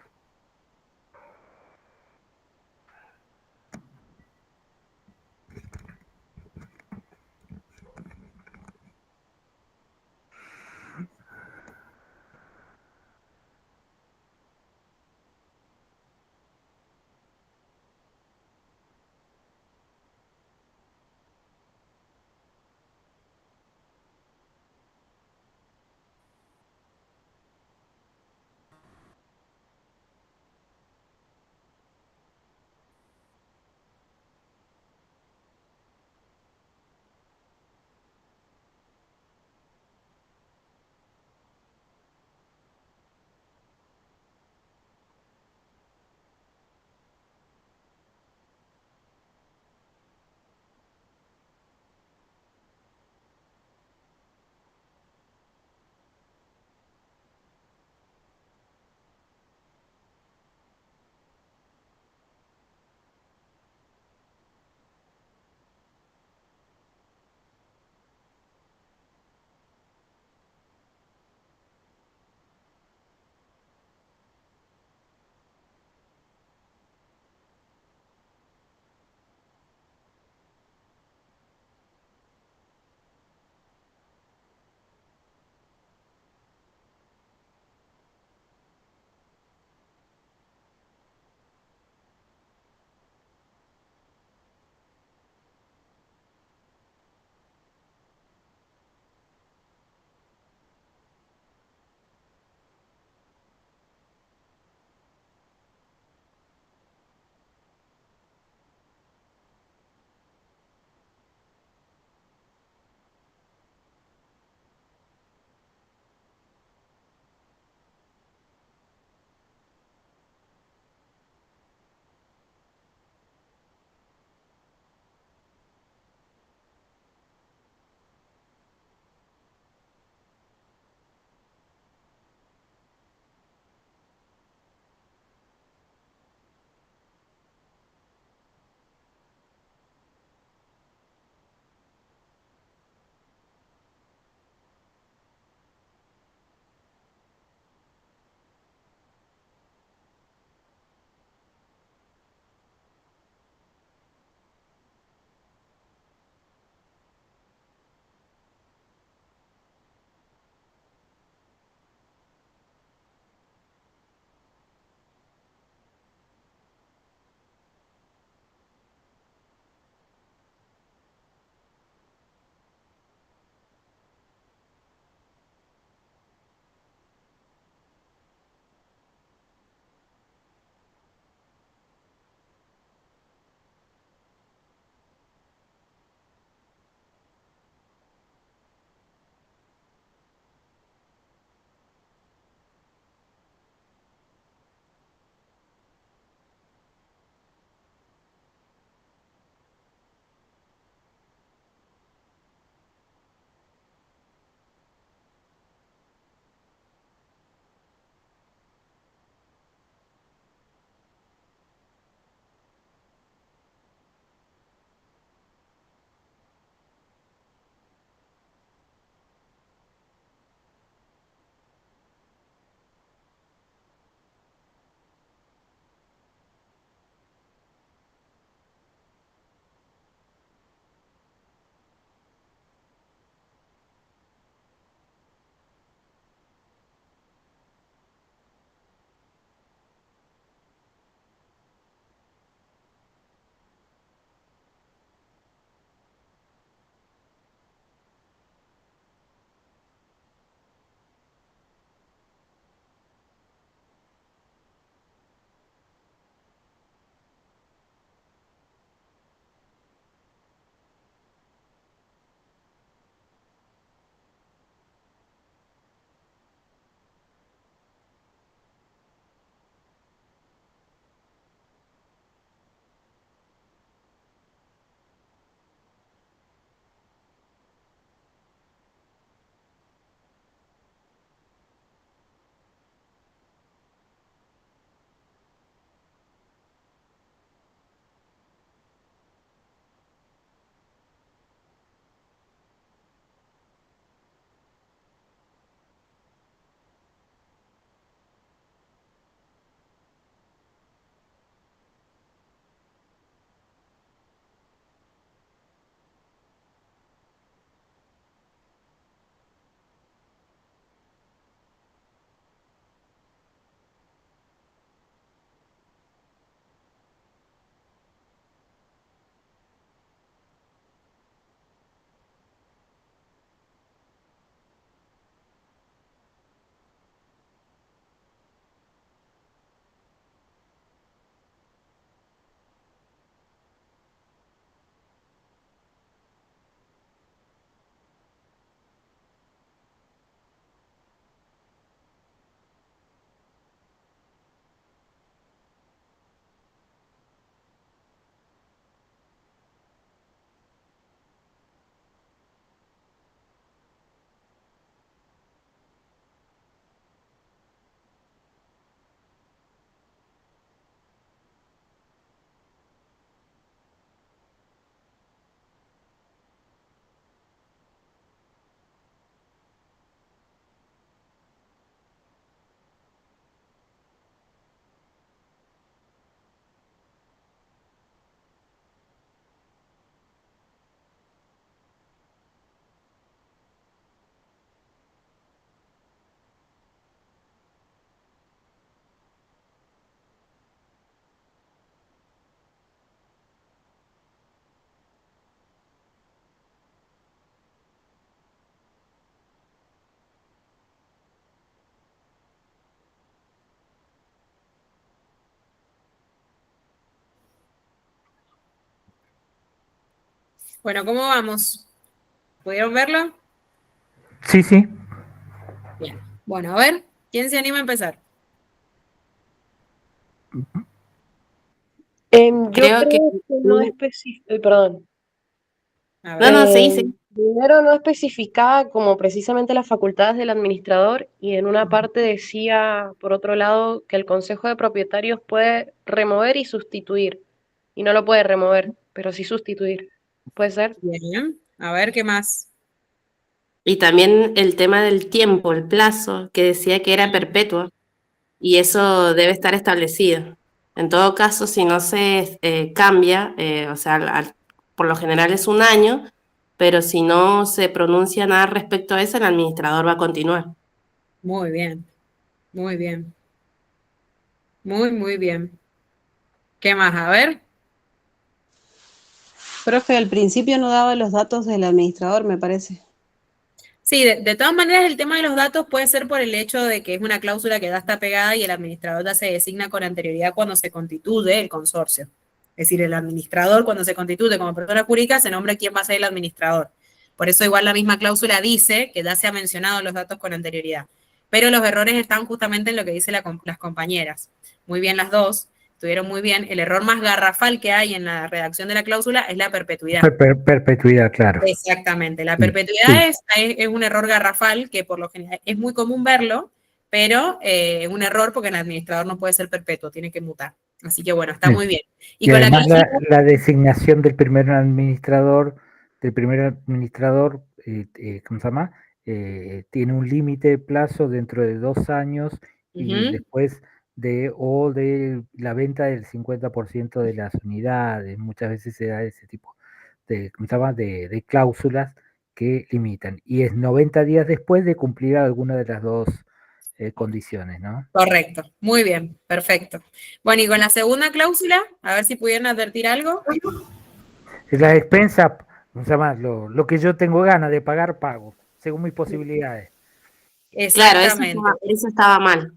Bueno, ¿cómo vamos? ¿Pudieron verlo? Sí, sí. Bien. Bueno, a ver, ¿quién se anima a empezar? Yo Creo que... creo que no especifica, perdón. A No, ver. no, sí. Primero no especificaba como precisamente las facultades del administrador y en una parte decía, por otro lado, que el Consejo de Propietarios puede remover y sustituir. Y no lo puede remover, pero sí sustituir. ¿Puede ser? Bien. A ver, ¿qué más? Y también el tema del tiempo, el plazo, que decía que era perpetuo, y eso debe estar establecido. En todo caso, si no se cambia, o sea, por lo general es un año, pero si no se pronuncia nada respecto a eso, el administrador va a continuar. Muy bien. Muy bien. Muy bien. ¿Qué más? A ver. Profe, al principio no daba los datos del administrador, me parece. Sí, de todas maneras el tema de los datos puede ser por el hecho de que es una cláusula que ya está pegada y el administrador ya se designa con anterioridad cuando se constituye el consorcio. Es decir, el administrador cuando se constituye como persona jurídica se nombra quién va a ser el administrador. Por eso igual la misma cláusula dice que ya se ha mencionado los datos con anterioridad. Pero los errores están justamente en lo que dicen las compañeras. Muy bien las dos, estuvieron muy bien. El error más garrafal que hay en la redacción de la cláusula es la perpetuidad. Perpetuidad, claro. Exactamente, la Sí, perpetuidad sí. es un error garrafal que por lo general es muy común verlo, pero es un error porque el administrador no puede ser perpetuo, tiene que mutar. Así que bueno, está muy bien. Y con la además cláusula, la designación del primer administrador, ¿cómo se llama? Tiene un límite de plazo dentro de 2 años y Ujú, después de la venta del 50% de las unidades. Muchas veces se da ese tipo ¿cómo se llama? De cláusulas que limitan. Y es 90 días después de cumplir alguna de las dos condiciones, ¿no? correcto, muy bien, perfecto. Bueno, y con la segunda cláusula, a ver si pudieron advertir algo. Las expensas, ¿cómo se llama? Lo que yo tengo ganas de pagar, pago, según mis posibilidades. Claro, Exactamente. eso estaba mal.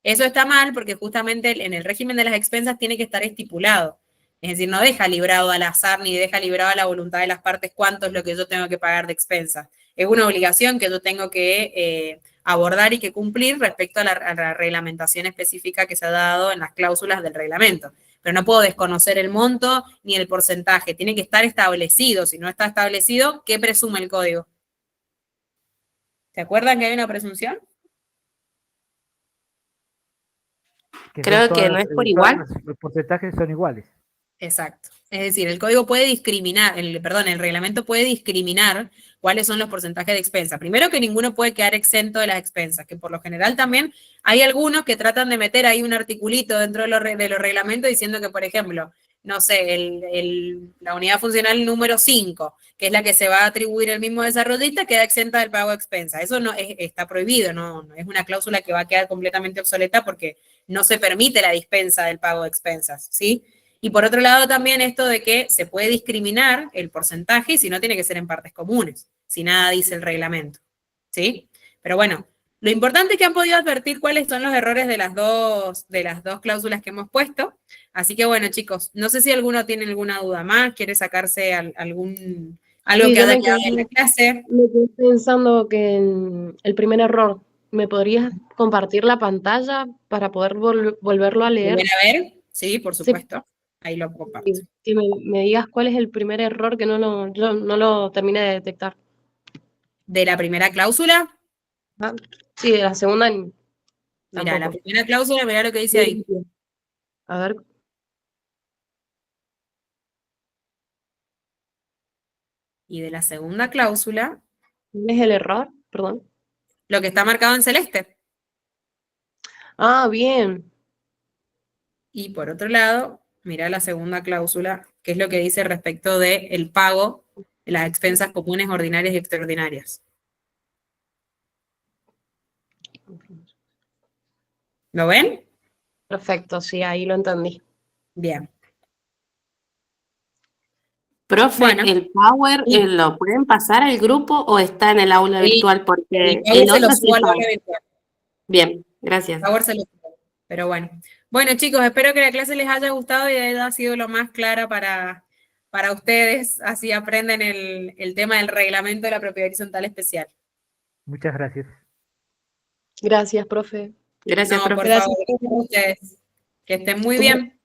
Eso está mal porque justamente en el régimen de las expensas tiene que estar estipulado. Es decir, no deja librado al azar ni deja librado a la voluntad de las partes cuánto es lo que yo tengo que pagar de expensas. Es una obligación que yo tengo que abordar y que cumplir respecto a la reglamentación específica que se ha dado en las cláusulas del reglamento. Pero no puedo desconocer el monto ni el porcentaje. Tiene que estar establecido. Si no está establecido, ¿qué presume el código? ¿Se acuerdan que hay una presunción? Creo que no es por igual. Los porcentajes son iguales. Exacto. Es decir, el código puede discriminar, el reglamento puede discriminar cuáles son los porcentajes de expensa. Primero que ninguno puede quedar exento de las expensas, que por lo general también hay algunos que tratan de meter ahí un articulito dentro de los reglamentos diciendo que, por ejemplo, no sé, la unidad funcional número 5, que es la que se va a atribuir el mismo desarrollista, queda exenta del pago de expensas. Eso no está prohibido, no es una cláusula que va a quedar completamente obsoleta porque no se permite la dispensa del pago de expensas, ¿sí? Y por otro lado también esto de que se puede discriminar el porcentaje si no tiene que ser en partes comunes, si nada dice el reglamento, ¿sí? Pero bueno, lo importante es que han podido advertir cuáles son los errores de las dos cláusulas que hemos puesto. Así que bueno, chicos, no sé si alguno tiene alguna duda más, quiere sacarse algo Sí, que yo haya me quedado en la clase. quedé pensando que en el primer error, ¿me podrías compartir la pantalla para poder volverlo a ¿Lo leer? ven a ver? Sí, por Sí, supuesto. Ahí lo comparto. que me digas cuál es el primer error que yo no lo terminé de detectar. De la primera cláusula, Ah, sí, de la segunda mira, la tampoco. primera cláusula, mira lo que dice ahí. A ver, Y de la segunda cláusula, ¿cuál es el error? Perdón. lo que está marcado en celeste. Ah, bien. Y por otro lado, mira la segunda cláusula, que es lo que dice respecto del pago de las expensas comunes, ordinarias y extraordinarias. ¿Lo ven? Perfecto, sí, ahí lo entendí. Bien. Profe, Bueno, ¿el Power y lo pueden pasar al grupo o está en el aula virtual? el Porque Power el se lo otro sí subo al está. aula virtual. Bien, gracias. Power se lo subo. Pero bueno. Bueno, chicos, espero que la clase les haya gustado y haya sido lo más clara para ustedes, así aprenden el tema del reglamento de la propiedad horizontal especial. Muchas gracias. Gracias, profe. Gracias, No, profe. por Gracias. favor, gracias a ustedes. Que estén muy Estuvo- bien.